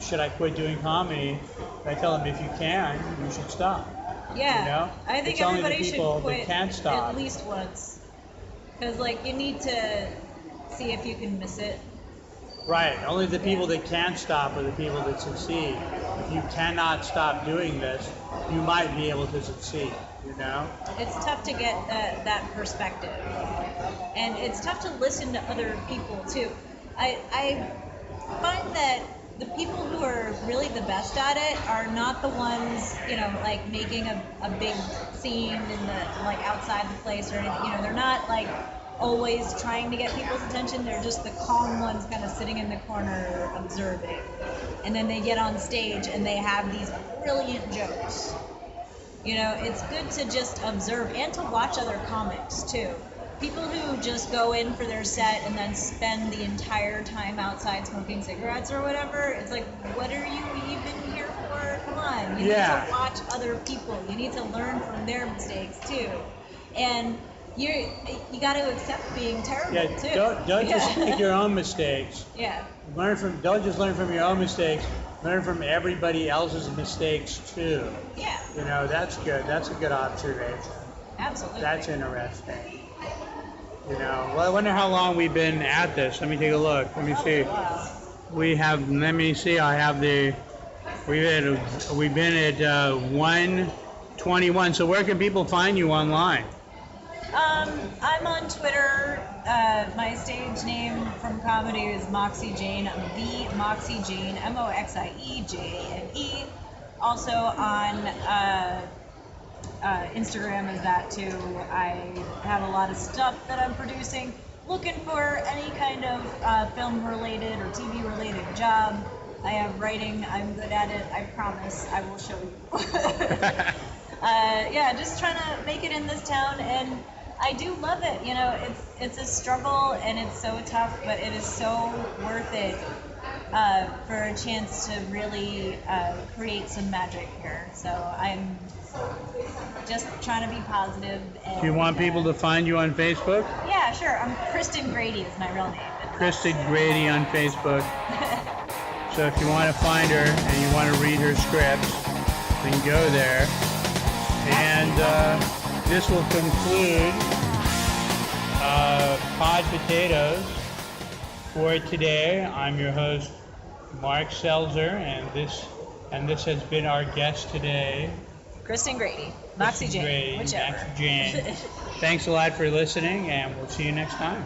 should I quit doing comedy? I tell them, if you can, you should stop. Yeah, I think it's only the everybody should people quit that can't stop. at least once. Because, you need to see if you can miss it. Right. Only the people that can't stop are the people that succeed. If you cannot stop doing this, you might be able to succeed, It's tough to get that perspective. And it's tough to listen to other people, too. I find that the people who are really the best at it are not the ones, making a big scene in the, outside the place or anything. They're not, always trying to get people's attention. They're just the calm ones kind of sitting in the corner observing. And then they get on stage and they have these brilliant jokes. It's good to just observe and to watch other comics, too. People who just go in for their set and then spend the entire time outside smoking cigarettes or whatever, it's like, what are you even here for? Come on. You need to watch other people. You need to learn from their mistakes, too. And you got to accept being terrible, too. Don't just make your own mistakes. Yeah. Don't just learn from your own mistakes. Learn from everybody else's mistakes, too. Yeah. That's good. That's a good observation. Absolutely. That's interesting. Well, I wonder how long we've been at this. Let me take a look. Let me see. We have. Let me see. I have the. We've been at 1:21. So where can people find you online? I'm on Twitter. My stage name from comedy is Moxie Jane. I'm the Moxie Jane. MoxieJane. Also on Instagram is that too. I have a lot of stuff that I'm producing. Looking for any kind of film-related or TV-related job. I have writing. I'm good at it. I promise. I will show you. Just trying to make it in this town, and I do love it. It's a struggle and it's so tough, but it is so worth it for a chance to really create some magic here. So I'm just trying to be positive. And, do you want people to find you on Facebook? Yeah, sure. I'm Christine Grady is my real name. Christine Grady on Facebook. So if you want to find her and you want to read her scripts, then go there. And this will conclude Pod Potatoes for today. I'm your host, Mark Selzer, and this has been our guest today, Christine Grady, Moxie Jane, whichever. Moxie Jane. Thanks a lot for listening, and we'll see you next time.